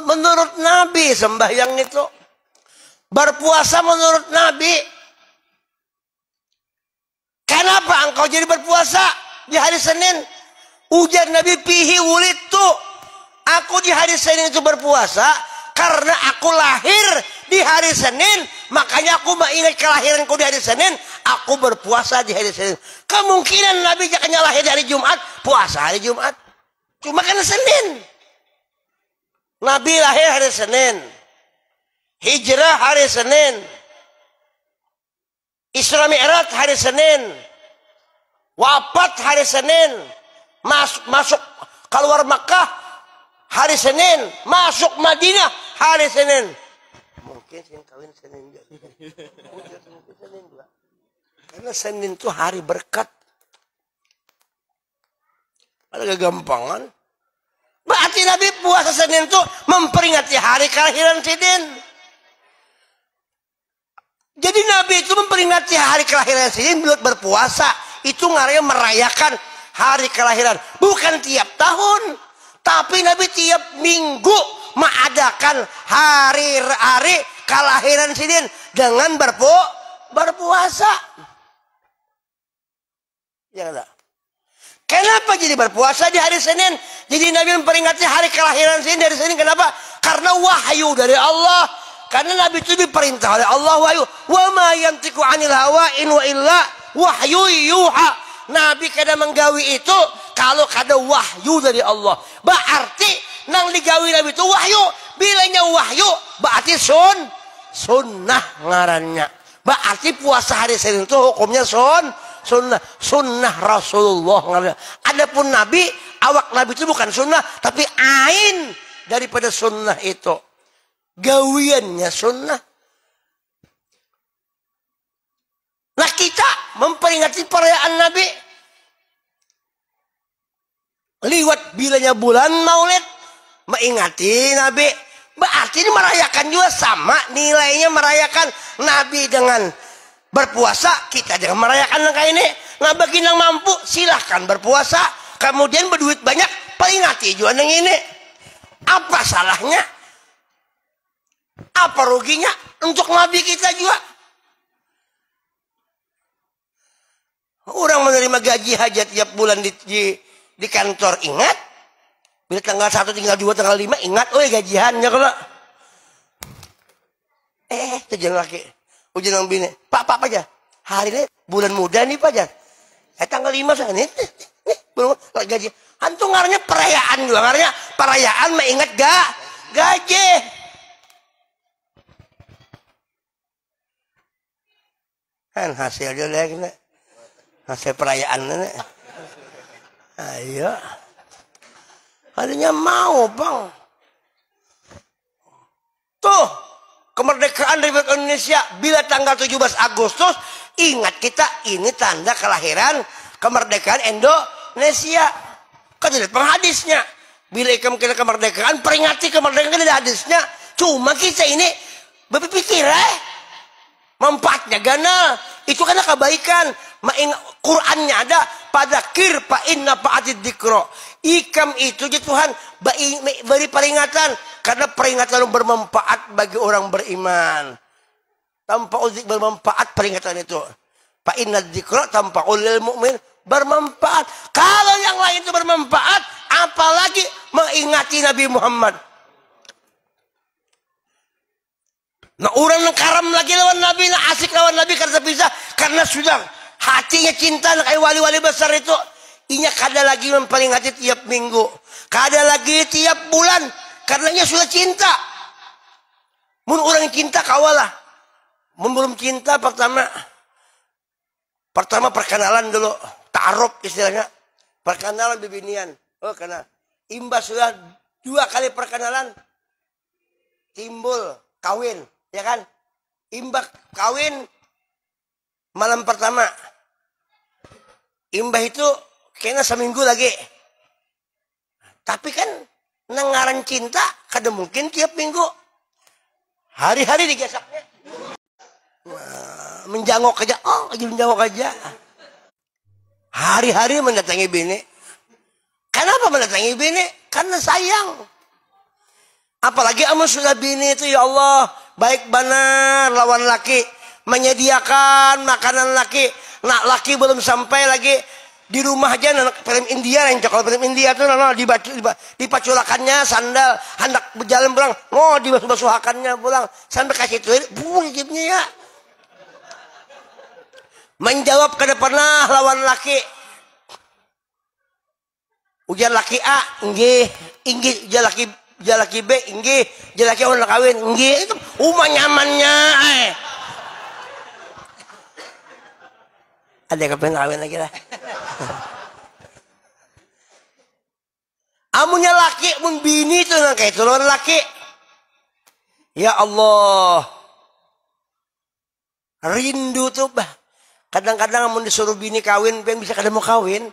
Menurut Nabi sembahyang itu. Berpuasa menurut Nabi. Kenapa engkau jadi berpuasa di hari Senin? Ujar Nabi pihi wulitu. Aku di hari Senin itu berpuasa karena aku lahir di hari Senin. Makanya aku mengingat kelahiranku di hari Senin. Aku berpuasa di hari Senin. Kemungkinan Nabi jangan lahir di hari Jumat, puasa hari Jumat. Cuma karena Senin. Nabi lahir hari Senin. Hijrah hari Senin. Isra Mi'raj hari Senin. Wafat hari Senin. Masuk keluar Makkah hari Senin. Masuk Madinah hari Senin. Mungkin Senin kawin Senin juga. Senin juga. Karena Senin itu hari berkat. Ada kegampangan. Berarti Nabi puasa Senin itu memperingati hari kelahiran Sidin. Jadi Nabi itu memperingati hari kelahiran Sidin berpuasa. Itu ngaranya merayakan hari kelahiran. Bukan tiap tahun. Tapi Nabi tiap minggu mengadakan hari kelahiran Sidin. Dengan berpuasa. Ya enggak? Kenapa jadi berpuasa di hari Senin? Jadi Nabi memperingati hari kelahiran Sidin dari Senin. Kenapa? Karena wahyu dari Allah. Karena Nabi itu diperintah oleh Allah wahyu. Wa ma yantiqu 'anil hawa in wa illa wahyu yuha. Nabi kada menggawi itu kalau kada wahyu dari Allah. Berarti nang digawi Nabi itu wahyu. Bilanya wahyu berarti sunnah ngarannya. Berarti puasa hari Senin itu hukumnya sunnah Rasulullah ngarannya. Adapun Nabi, awak Nabi itu bukan sunnah tapi ain daripada sunnah itu. Gawiannya sunnah. Nah kita memperingati perayaan Nabi liwat bilanya bulan Maulid, mengingati Nabi. Berarti ini merayakan juga sama nilainya merayakan Nabi dengan berpuasa. Kita dengan merayakan kayak ini. Nah bagi yang mampu silahkan berpuasa. Kemudian berduit banyak peringati juga yang ini. Apa salahnya? Apa ruginya untuk Nabi kita juga? Orang menerima gaji hajat tiap bulan di kantor, ingat. Bila tanggal 1, tanggal 2, tanggal 5, ingat. Oh gajiannya kalau. Terjadi laki. Ujian orang bini. Pak aja. Hari ini bulan muda nih Pak aja. Tanggal 5 sana nih. Gaji. Antum ngaranya perayaan juga. Ngaranya perayaan mengingat gaji. Kan hasilnya lagi nih. Hasil perayaan nih. Ayo. Hadinya mau bang. Tuh. Kemerdekaan Republik Indonesia. Bila tanggal 17 Agustus. Ingat kita ini tanda kelahiran kemerdekaan Indonesia. Kan tidak penghadisnya. Bila kita kemerdekaan. Peringati kemerdekaan kan tidak hadisnya. Cuma kita ini berpikir manfaatnya ganal. Itu karena kebaikan. Qurannya ada pada kir fa inna fa'atid dzikra. Ikam itu ya Tuhan beri peringatan karena peringatan bermanfaat bagi orang beriman. Tanpa uzik bermanfaat peringatan itu. Fa inna dzikra tanpa ulil mukmin bermanfaat. Kalau yang lain itu bermanfaat, apalagi mengingati Nabi Muhammad. Nah orang yang karam lagi lawan Nabi, nah asik lawan Nabi karena bisa, karena sudah hatinya cinta kayak wali-wali besar itu. Inya kada lagi memperingati tiap minggu, kada lagi tiap bulan, karenanya sudah cinta. Mun orang cinta kawalah. Mun belum cinta pertama perkenalan dulu, ta'aruf istilahnya. Perkenalan bibinian. Oh, karena imbas sudah 2 kali perkenalan timbul kawin, ya kan? Imbah kawin malam pertama. Imbah itu kena seminggu lagi. Tapi kan nengaran cinta kada mungkin tiap minggu. Hari-hari digesaknya. Menjangok aja. Oh, aja menjangok aja. Hari-hari mendatangi bini. Kenapa mendatangi bini? Karena sayang. Apalagi amun sudah bini itu, ya Allah, baik benar lawan laki, menyediakan makanan laki. Nak laki belum sampai lagi di rumah aja, anak film India yang kalau film India tuh dipaculakannya sandal, hendak berjalan pulang, oh dibasuh-basuhakannya pulang, sampai kasih tuh, hidupnya ya. Menjawab kada pernah lawan laki. Ujar laki A, inggih, ujar laki B, inggih, ujar laki orang kawin, inggih, itu nyamannya. Ada yang kepengen kawin lagi lah. Amunnya laki, mun bini itu kayak itu lawan laki. Ya Allah, rindu tuh bah. Kadang-kadang amun disuruh bini kawin, pengen bisa kada mau kawin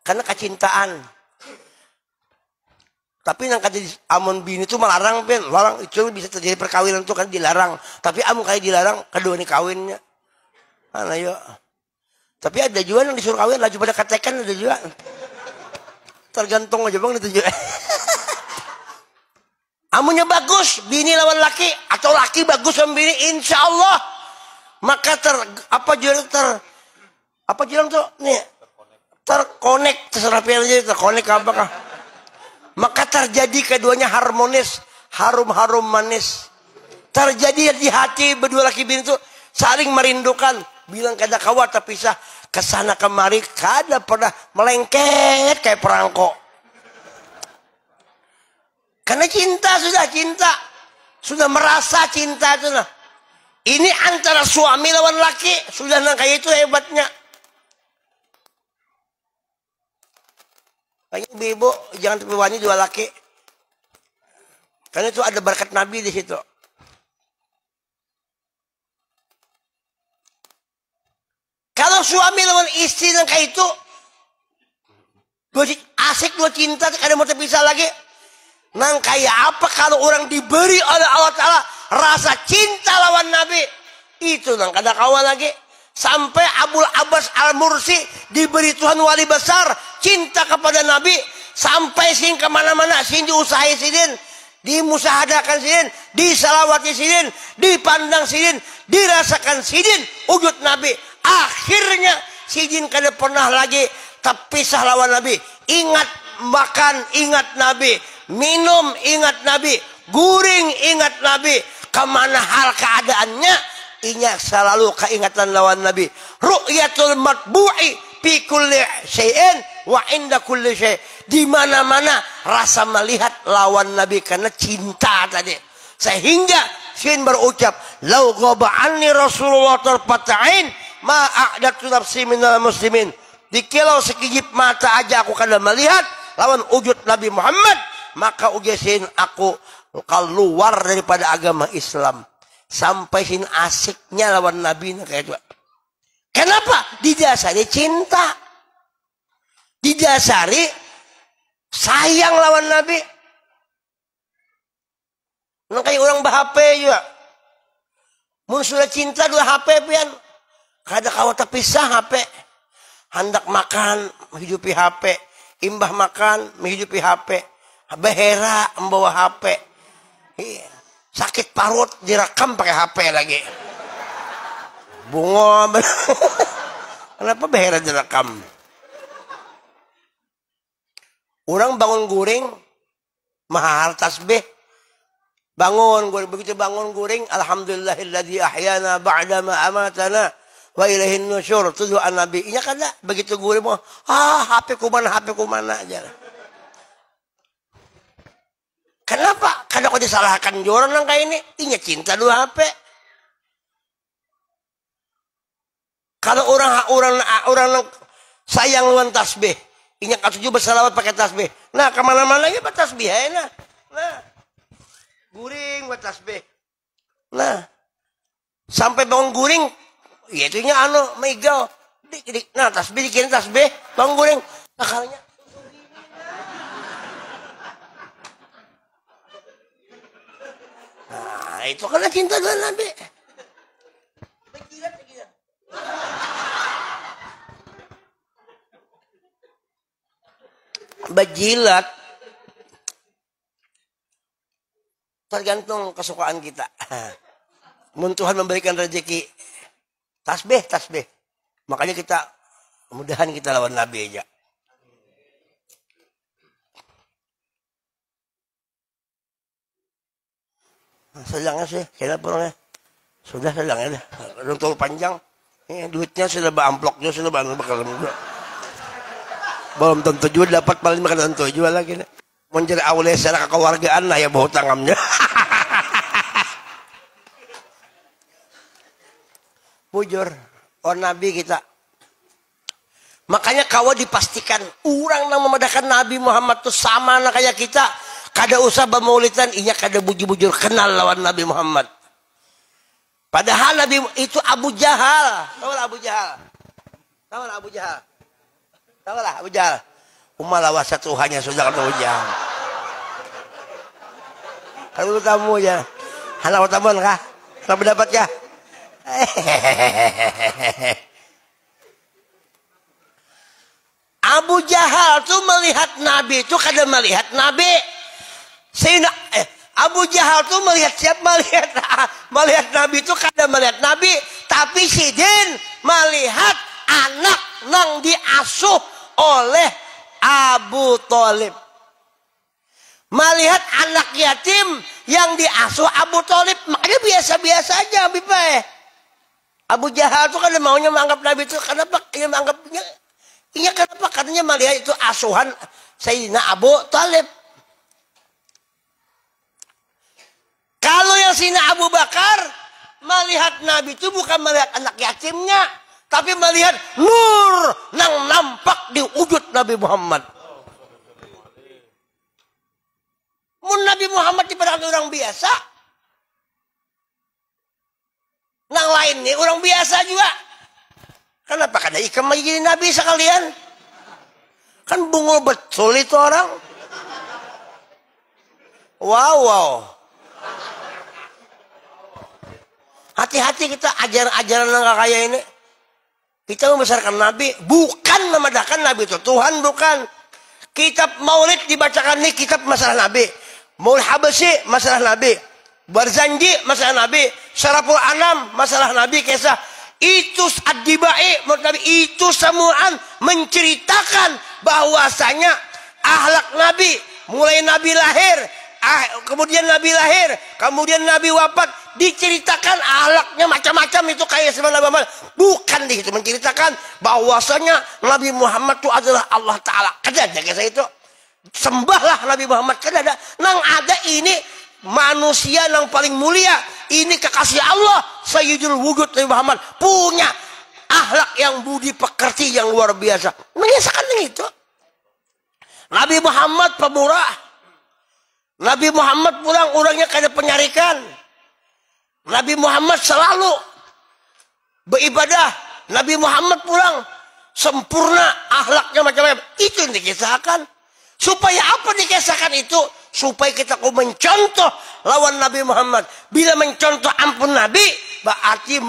karena kecintaan. Tapi nang kata amun bini itu melarang, pen, larang itu bisa terjadi perkawinan itu kan dilarang. Tapi amun kayak dilarang, kedua nih kawinnya. Mana yuk? Tapi ada juga yang disuruh kawin, laju pada katekan ada juga. Tergantung aja bang itu juga. Amunnya bagus, bini lawan laki atau laki bagus sama bini, insya Allah maka apa jualan tuh nih terkonek, terserah aja terkonek apakah? Maka terjadi keduanya harmonis, harum-harum manis. Terjadi di hati berdua laki bini itu saling merindukan. Bilang kada kawa tapi pisah kesana kemari kada pernah melengket kayak perangko. Karena cinta, sudah merasa cinta itu nah. Ini antara suami lawan laki sudah nang kayak itu hebatnya. Kayak ibu jangan terpewani dua laki. Karena itu ada berkat Nabi di situ. Kalau suami lawan istri yang kayak itu, asik dua cinta, kadang mau terpisah lagi. Nang kayak apa kalau orang diberi oleh Allah Ta'ala rasa cinta lawan Nabi, itu nang kada kawan lagi. Sampai Abul Abbas Al-Mursi diberi Tuhan wali besar cinta kepada Nabi, sampai sing kemana-mana, sing diusahain sidin, dimusahadakan sidin, disalawati sidin, dipandang sidin, dirasakan sidin wujud Nabi. Akhirnya sidin kada pernah lagi terpisah lawan Nabi. Ingat makan, ingat Nabi. Minum, ingat Nabi. Guring, ingat Nabi. Kemana hal keadaannya, ingat selalu keingatan lawan Nabi. Ru'yatul matbu'i fi kulli syai'in wa inda kulli syai'. Di mana-mana rasa melihat lawan Nabi karena cinta tadi. Sehingga sin berucap, "Lau ghaba anni Rasulullah tarfata'in ma a'datu nafsi minal muslimin." Dikilau sekijip mata aja aku kada melihat lawan wujud Nabi Muhammad, maka ugesin aku keluar daripada agama Islam. Sampai sin asiknya lawan Nabi kayak itu. Kenapa? Didasari cinta, didasari sayang lawan Nabi. Nah, kayak orang bah-HP juga. Mun sudah cinta dua HP pian, kada kawa terpisah HP. Hendak makan menghidupi HP, imbah makan menghidupi HP, behera membawa HP, sakit parut direkam pakai HP lagi. Bungo, kenapa behera direkam? Orang bangun guring, mahal tasbih. Bangun guring, begitu bangun guring, alhamdulillahilladzi ahyana ba'da ma amatana wa ilaihin nusyur. Itu doa Nabi. Iya kada begitu guring mau HP ku mana aja. Kenapa? Kada kau disalahkan orang nang kayak ini. Inya cinta dua HP. Kalau orang sayang lawan tasbih, inya katuju bersalawat pakai tasbih. Nah, kemana-mana ya tasbih enak. Nah, guring buat tasbih. Nah, sampai bangun guring, ya itunya megal. Nah, tasbih dikirim tasbih, bangun guring. Akalnya. Nah, itu karena cinta dengan Nabi. Begilat. Bejilat tergantung kesukaan kita. Mun Tuhan memberikan rezeki tasbih. Makanya kita mudahan kita lawan Nabi aja. Sedangnya sih, kira purangnya sudah sedangnya dah. Untuk panjang, duitnya sudah beramploknya sudah bakal belum tentu juga dapat paling makan tentu juga lagi. Menjadi awalnya secara kekeluargaan lah ya bawa tangannya. Bujur, Nabi kita. Makanya kau dipastikan orang yang memadakan Nabi Muhammad itu sama anak kayak kita. Kada usah bermaulidan, inya kada bujur-bujur kenal lawan Nabi Muhammad. Padahal Nabi itu Abu Jahal. Tahu lah Abu Jahal. Abu Jahal. Umalawa satu hanya sudah Abu Jahal. Kalau tamu ya. Halau tamuan kah? Kalau mendapat kah? Abu Jahal tuh melihat Nabi itu kada melihat Nabi. Abu Jahal tuh melihat melihat Nabi itu kada melihat Nabi, tapi Sidin melihat anak nang diasuh oleh Abu Thalib. Melihat anak yatim yang diasuh Abu Thalib, makanya biasa-biasa aja Bipa. Abu Jahal itu kan maunya menganggap Nabi itu kenapa dia menganggapnya? Iya kenapa? Katanya melihat itu asuhan Sayyidina Abu Thalib. Kalau yang Sayyidina Abu Bakar melihat Nabi itu bukan melihat anak yatimnya, tapi melihat nur yang nampak di wujud Nabi Muhammad. Mun Nabi Muhammad dipandang orang biasa, nang lain nih orang biasa juga. Kenapa kada ikam jadi Nabi sekalian? Kan bungul betul itu orang. Wow. Hati-hati kita ajaran-ajaran yang kayak ini. Kita membesarkan Nabi, bukan memadahkan Nabi itu. Tuhan bukan. Kitab Maulid dibacakan nih kitab masalah Nabi. Maulid Habasyi masalah Nabi. Barzanji masalah Nabi. Syaraful Anam masalah Nabi. Kisah itu Ad-Dibai menurut Nabi itu semuaan menceritakan bahwasanya akhlak Nabi mulai Nabi lahir, kemudian Nabi lahir, kemudian Nabi wafat, diceritakan akhlaknya macam-macam itu kayak sebenarnya bukan itu menceritakan bahwasanya Nabi Muhammad itu adalah Allah Ta'ala. Kada ada kisah itu. Sembahlah Nabi Muhammad. Kada ada. Nang ada ini manusia yang paling mulia. Ini kekasih Allah. Sayyidul Wujud Nabi Muhammad. Punya akhlak yang budi pekerti yang luar biasa. Mengisahkan itu. Nabi Muhammad pemurah. Nabi Muhammad pulang orangnya kada penyarikan. Nabi Muhammad selalu beribadah. Nabi Muhammad pulang sempurna akhlaknya macam-macam. Itu yang dikisahkan. Supaya apa dikisahkan itu? Supaya kita mencontoh lawan Nabi Muhammad. Bila mencontoh ampun Nabi, berarti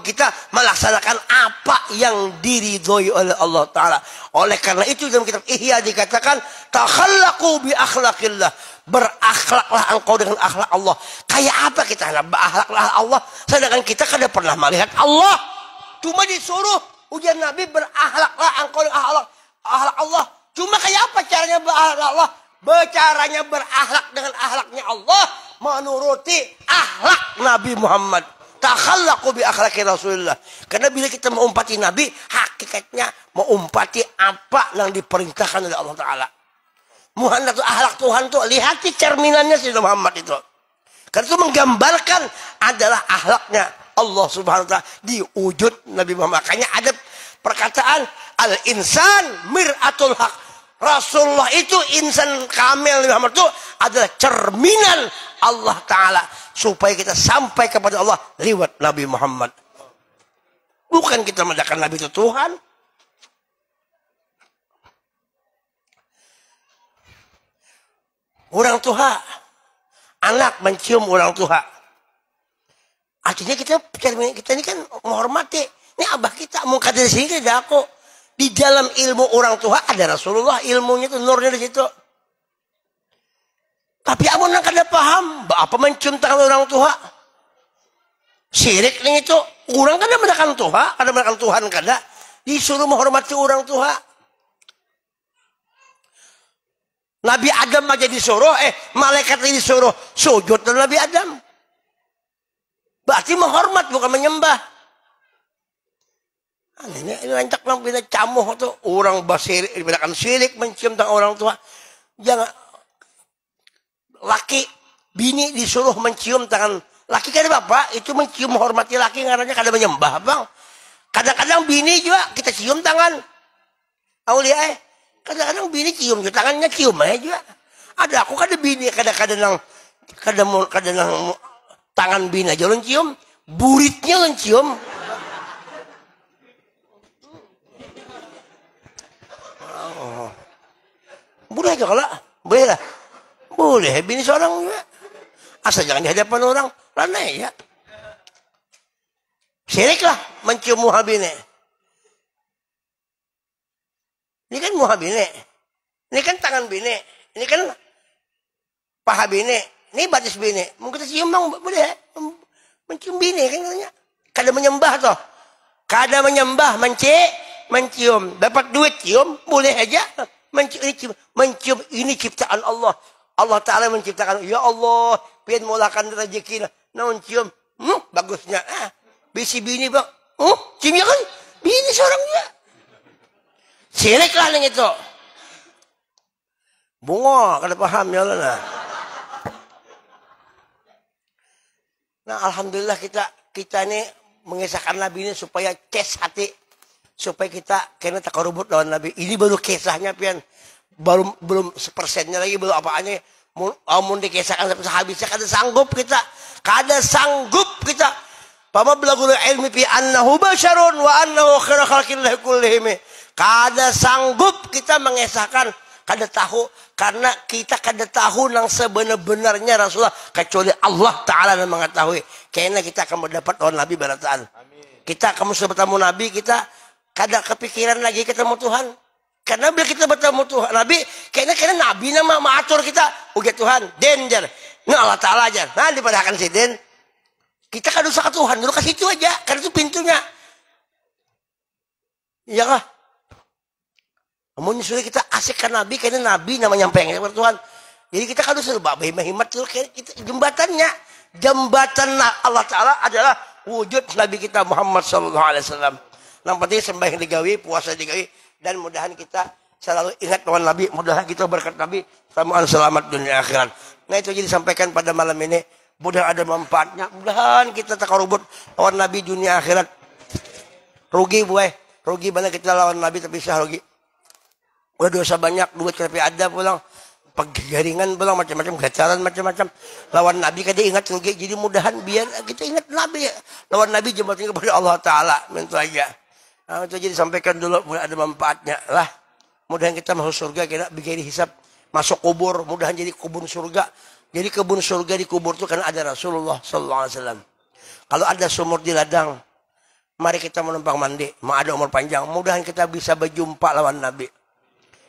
kita melaksanakan apa yang diridhoi oleh Allah Ta'ala. Oleh karena itu dalam kitab Ihya dikatakan, takhallaqu bi akhlaqillah. Berakhlaklah engkau dengan akhlak Allah. Kayak apa kita hendak berakhlaklah Allah, sedangkan kita kada pernah melihat Allah. Cuma disuruh ujian Nabi berakhlaklah engkau dengan akhlak Allah. Cuma kayak apa caranya berakhlak Allah? Caranya berakhlak dengan akhlaknya Allah, menuruti akhlak Nabi Muhammad. takhallaqu bi akhlaqi Rasulullah. Karena bila kita mengumpati Nabi, hakikatnya mengumpati apa yang diperintahkan oleh Allah Ta'ala. Muhammad itu akhlak Tuhan tuh, lihat cerminannya Sayyidina Muhammad itu. Karena itu menggambarkan adalah akhlaknya Allah Subhanahu wa Ta'ala di wujud Nabi Muhammad. Makanya ada perkataan al-insan mir'atul haq. Rasulullah itu insan kamil, Nabi Muhammad itu adalah cerminan Allah Ta'ala. Supaya kita sampai kepada Allah lewat Nabi Muhammad. Bukan kita mendakan Nabi itu Tuhan. Orang tua, anak mencium orang tua. Artinya kita ini kan menghormati. Ini abah kita, mau kata di sini tidak aku. Di dalam ilmu orang tua ada Rasulullah, ilmunya itu nurnya di situ. Tapi amun kada paham, apa mencium tangan orang tua? Syirik nih itu, orang kada mendakan Tuhan, kada mendakan Tuhan kada. Disuruh menghormati orang tua. Nabi Adam aja disuruh, malaikat disuruh sujud dan Nabi Adam. Berarti menghormat bukan menyembah. Ini rancak lang pinacamuh itu orang basir, diberikan syirik mencium tangan orang tua. Jangan laki bini disuruh mencium tangan laki kan bapak itu mencium menghormati laki ngarannya kada menyembah bang. Kadang-kadang bini juga kita cium tangan. Aulia kadang-kadang bini cium juga tangannya cium aja juga. Ada aku kada bini kadang-kadang tangan bini aja lo cium, buritnya lo cium. Oh. Boleh aja kalau boleh lah. Boleh bini seorang juga. Asal jangan di hadapan orang lanai ya. Syirik lah mencium muha bini. Ini kan muha bini. Ini kan tangan bini. Ini kan paha bini. Ini batis bini. Mungkin kita cium bang, boleh. Mencium bini kan katanya. Kada menyembah toh. Kada menyembah, mencium. Dapat duit cium, boleh aja. Mencium ini ciptaan Allah. Allah Ta'ala menciptakan. Ya Allah, pian mulakan rezeki. Nah mencium. Bagusnya. Bisi bini bang. Cium ya kan? Bini seorang juga. Syirik lah yang itu. Bunga, kada paham ya Allah. Nah alhamdulillah kita ini mengisahkan Nabi ini supaya kes hati, supaya kita kena takarubut lawan Nabi. Ini baru kisahnya pian, belum sepersennya lagi, belum apaannya. Amun dikisahkan sampai habisnya kada sanggup kita. Pama belagul ilmi fi annahu basyarun wa annahu khairu khalqillahi kullihim. Kada sanggup kita mengesahkan, kada tahu karena kita kada tahu nang sebenar-benarnya Rasulullah kecuali Allah Ta'ala yang mengetahui. Karena kita akan mendapat lawan Nabi barataan. Kita akan bertemu Nabi, kita kada kepikiran lagi ketemu Tuhan. Karena bila kita bertemu Tuhan Nabi, karena Nabi nama mengatur kita. Uget Tuhan, danger. Nah Allah Ta'ala aja. Nah dipadahkan si den. Kita kada usah ke Tuhan, dulu ke situ aja. Karena itu pintunya. Iya kah? Namun sudah kita asikkan Nabi, karena Nabi namanya nyampein kepada Tuhan. Jadi kita kan harus babai mahimat dulu, kita jembatannya. Jembatan Allah Ta'ala adalah wujud Nabi kita Muhammad SAW. Yang penting sembahyang digawi, puasa digawi, dan mudahan kita selalu ingat lawan Nabi. Mudahan kita berkat Nabi, selamat dunia akhirat. Nah itu jadi disampaikan pada malam ini. Mudah ada manfaatnya. Mudahan kita takarubut lawan Nabi dunia akhirat. Rugi rugi banyak kita lawan Nabi tapi sah rugi. Udah dosa banyak, duit tapi ada pulang. Penggaringan pulang, macam-macam, gacaran, macam-macam. Lawan Nabi kada ingat rugi. Jadi mudahan biar kita ingat Nabi. Lawan Nabi jembatnya kepada Allah Ta'ala. Itu aja. Nah, itu jadi sampaikan dulu, mudah ada manfaatnya lah. Mudahan kita masuk surga, kita bikin hisab. Masuk kubur, mudahan jadi kebun surga. Jadi kebun surga di kubur itu kan ada Rasulullah SAW. Kalau ada sumur di ladang, mari kita menumpang mandi. Ma ada umur panjang. Mudahan kita bisa berjumpa lawan Nabi.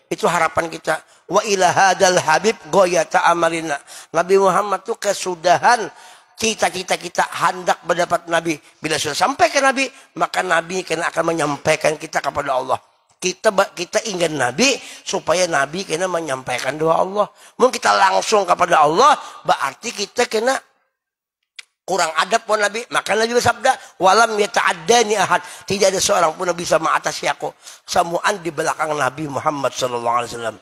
Itu harapan kita. Wa ila hadal habib goyata amalina. Nabi Muhammad itu kesudahan cita-cita kita hendak mendapat Nabi. Bila sudah sampai ke Nabi, maka Nabi akan menyampaikan kita kepada Allah. Kita ingin Nabi supaya Nabi kena menyampaikan doa Allah. Mungkin kita langsung kepada Allah, berarti kita kena kurang adab pun Nabi. Maka Nabi bersabda, walam yata'addani ahad. Tidak ada seorang pun yang bisa mengatasi aku. Samuan di belakang Nabi Muhammad SAW.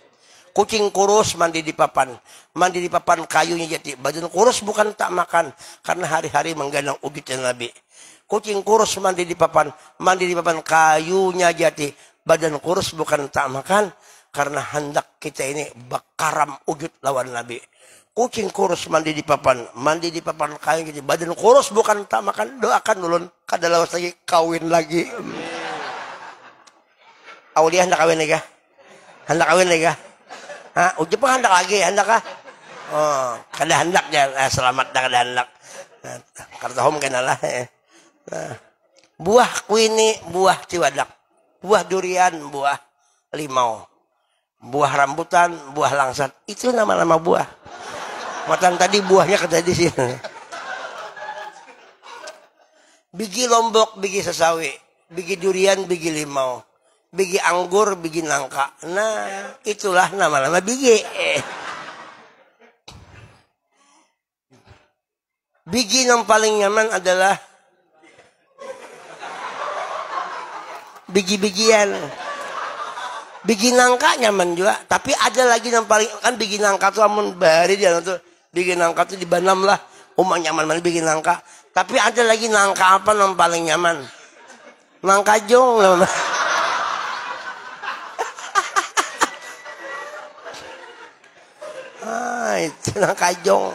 Kucing kurus mandi di papan. Mandi di papan kayunya jati. Badan kurus bukan tak makan. Karena hari-hari menggendong ugitnya Nabi. Kucing kurus mandi di papan. Mandi di papan kayunya jati. Badan kurus bukan tak makan. Karena hendak kita ini bakaram ugit lawan Nabi. Kucing kurus mandi di papan kayu gitu. Badan kurus bukan tak makan. Doakan ulun kada lawas lagi kawin lagi. Aulia hendak kawin lagi kah? Hendak kawin lagi kah? Hah? Uji pun hendak lagi, hendak kah? Oh, kada hendak ya. Selamat dah kada hendak. Kartahom kenalah. Buah kuini, buah ciwadak. Buah durian, buah limau. Buah rambutan, buah langsat. Itu nama-nama buah. Matan tadi buahnya kata di sini. Biji lombok, biji sesawi, biji durian, biji limau, biji anggur, biji nangka. Nah, itulah nama-nama biji. Biji yang paling nyaman adalah biji-bijian. Biji nangka nyaman juga, tapi ada lagi yang paling kan biji nangka tuh amun bari dia tuh. Biji nangka tuh di Banam lah, umah nyaman mana biji nangka. Tapi ada lagi nangka apa yang paling nyaman? Nangka jong lah. Itu nangka jong.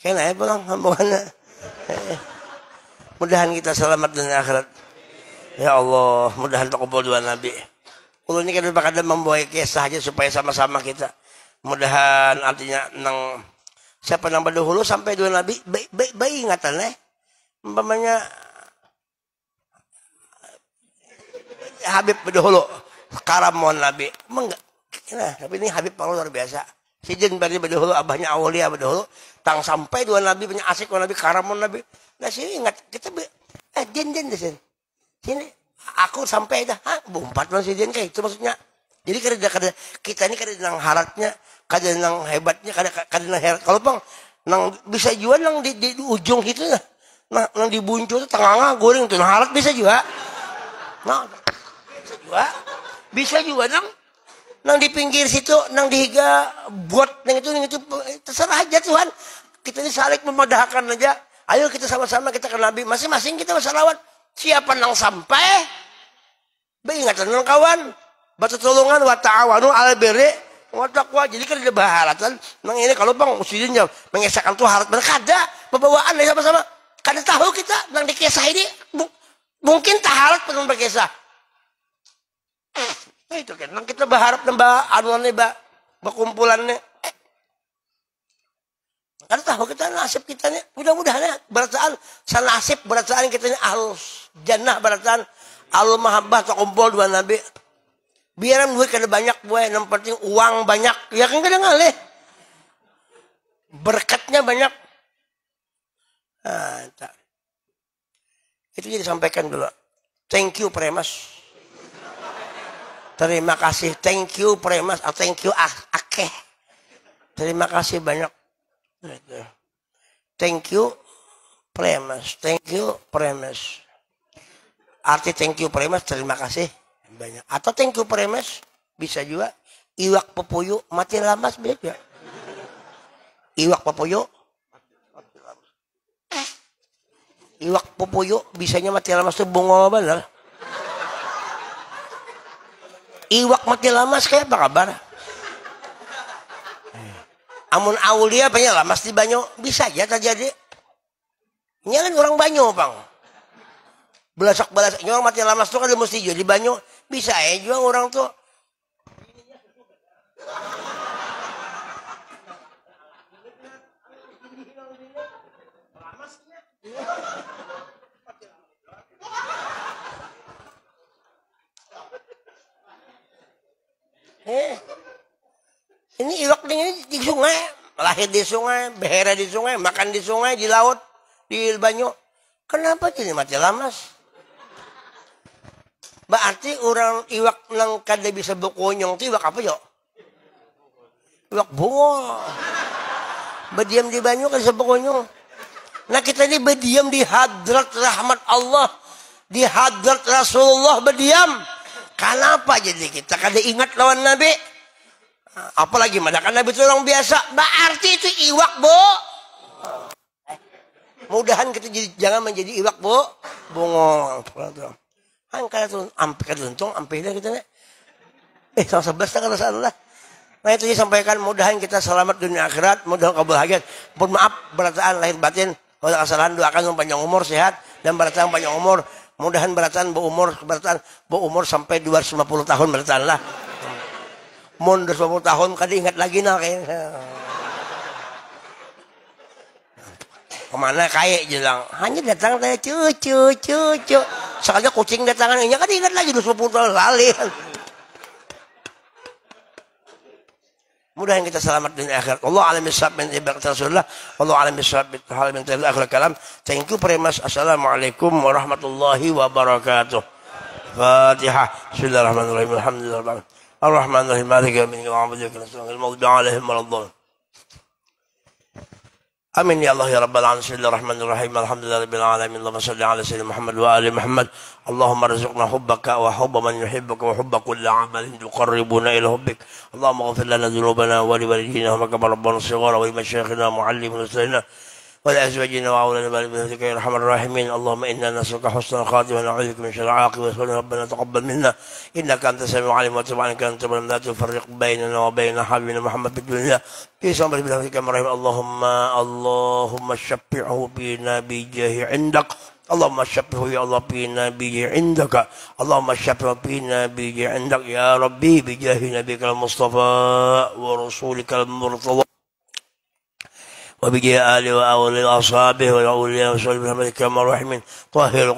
Kena pulang hambungannya. Mudahan kita selamat dunia akhirat. Ya Allah, mudahan takabul doa Nabi. Ulun ini kan bakal membawa kisah aja supaya sama-sama kita. Mudahan artinya nang siapa nang berdahulu sampai dua Nabi baik ingatan umpamanya Habib berdahulu karamon Nabi. Nah, tapi ini Habib paling luar biasa. Sidin bari berdahulu abahnya Aulia berdahulu tang sampai dua Nabi punya asik Nabi karamon Nabi. Nah sini ingat kita din di sini. Sini aku sampai dah, bumpat lah si Dian kayak itu maksudnya. Jadi kada kita ini kada nang haratnya, kada nang hebatnya, kada nang herat. Kalau bang, nang bisa juga nang di ujung gitu lah, nang di buncur tengah goreng tuh, nang harat bisa juga. Nah, bisa juga nang di pinggir situ, nang dihiga buat nang itu terserah aja Tuhan. Kita ini saling memadahkan aja. Ayo kita sama-sama kita ke Nabi, masing-masing kita bersalawat. Siapa nang sampai? Beingatan nang kawan. Batu tolongan wa ta'awanu 'alal birri wa taqwa. Jadi kan ada baharatan nang ini kalau bang usidnya mengesahkan tuh harat berkada pembawaan sama-sama. Kada tahu kita nang dikesah ini mungkin taharat penuh berkesah. Itu kan nang kita berharap nambah anuannya bakumpulannya. Kada tahu kita nasib kita nih. Mudah-mudahan berataan sanasib berataan kita nih ahlus jannah berataan alul mahabbah takumpul dua Nabi. Biaran duit kada banyak buat yang penting uang banyak. Ya kan kada ngalih. Berkatnya banyak. Nah, itu jadi sampaikan dulu. Thank you Premas. Terima kasih. Thank you Premas. Thank you Akeh. Terima kasih banyak. Thank you Premas. Thank you Premas. Arti thank you Premas terima kasih banyak. Atau thank you Premas bisa juga iwak pepuyu mati lamas beda. Iwak pepuyu. Iwak pepuyu bisanya mati lamas itu bunga benar. Iwak mati lamas kayak apa kabar? Amun Aulia banyak lamas di banyu bisa aja terjadi. Ini kan orang banyu bang. Belasak orang mati lamas tuh kan mesti juga di banyu bisa ya juga orang tuh. Ini iwak ini di sungai, lahir di sungai, behera di sungai, makan di sungai, di laut, di banyu. Kenapa jadi mati lamas? Berarti orang iwak nang kada bisa berkonyong itu iwak apa yo? Iwak bungo. Berdiam di banyu kan sepokoknya. Nah kita ini berdiam di hadrat rahmat Allah. Di hadrat Rasulullah berdiam. Kenapa jadi kita kada ingat lawan Nabi? Apalagi madakan Nabi itu orang biasa. Berarti itu iwak, Bu. Mudahan kita jangan menjadi iwak, Bu. Bungo. Kan kada tuh ampe kada untung ampe dah kita nih. Sama 11 kan Rasulullah. Nah itu disampaikan mudahan kita selamat dunia akhirat, mudahan kebahagiaan. Mohon maaf berataan lahir batin. Kalau kesalahan doakan panjang umur sehat dan berataan panjang umur. Mudahan berataan berumur sampai 250 tahun berataan lah. Mun 250 tahun kada ingat lagi nah kayaknya. Kemana kayak jelang hanya datang saya cucu. Sekali kucing datangan ini kada ingat lagi 250 tahun lalu. Mudah-mudahan kita selamat dunia akhirat. Allah alam bisawab min ibarat Rasulullah. Allah alam bisawab hal min akhir kalam. Thank you very much. Assalamualaikum warahmatullahi wabarakatuh. Fatihah. Bismillahirrahmanirrahim. Alhamdulillah. Ar-Rahmanirrahim. Maliki yaumiddin. Wa'budu wa nasta'in. Al-maghdubi 'alaihim waladdallin. Amin ya Allah ya Rabbal alamin. Bismillahirrahmanirrahim. Alhamdulillahi rabbil alamin. Allahumma shalli ala sayyidina Muhammad wa ali Muhammad. Allahumma arzuqna hubbaka wa hubba man yuhibbuka wa hubba kulli 'amalin yuqarribuna ila hubbik. Allahumma ighfir lana dhunubana wa li walidina wa kama rabbana shighara wa li mashayikhina mu'allimina sayyidina wa li azwajina wa awladina wa li ya arhamar rahimin. Allahumma inna nas'aluka husnal khatimah wa na'udzu bika min syarril 'aqibah. Rabbana taqabbal minna innaka antas samiul 'alim wa tub 'alaina anta la tufarriq bainana wa baina habibina Muhammad fid dunya. Bismillah bismillahirrahmanirrahim. Allahumma syaffi'hu bina bi jahi 'indak. Allahumma syaffi'hu ya Allah bina bi jahi 'indaka. Allahumma syaffi'hu bina bi jahi 'indak ya Rabbi bi jahi nabiyikal Mustafa wa rasulikal murtada. وبجاه آله وأولي أصحابه وأولياء وصحبه برحمتك يا أرحم الراحمين. طهر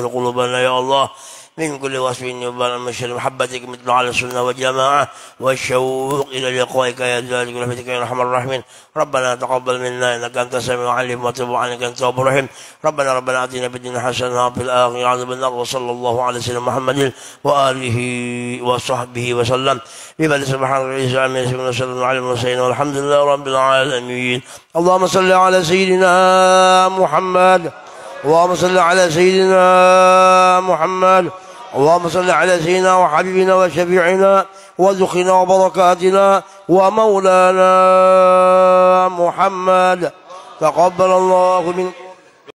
قلوبنا يا الله من كل وصف يبان من شر محبتك مثل على السنة والجماعة والشوق إلى لقائك يا ذلك برحمتك يا أرحم الراحمين. ربنا تقبل منا إنك أنت السميع العليم وتب علينا إنك أنت التواب الرحيم. ربنا آتنا في الدنيا حسنة وفي الآخرة عذاب النار. وصلى الله على سيدنا محمد وآله وصحبه وسلم. ببارك سبحان الله عما يصفون وسلام على المرسلين والحمد لله رب العالمين. اللهم صل على سيدنا محمد. اللهم صل على سيدنا محمد. اللهم صل على سيدنا وحبيبنا وشفيعنا وذخنا وبركاتنا ومولانا محمد. تقبل الله منكم.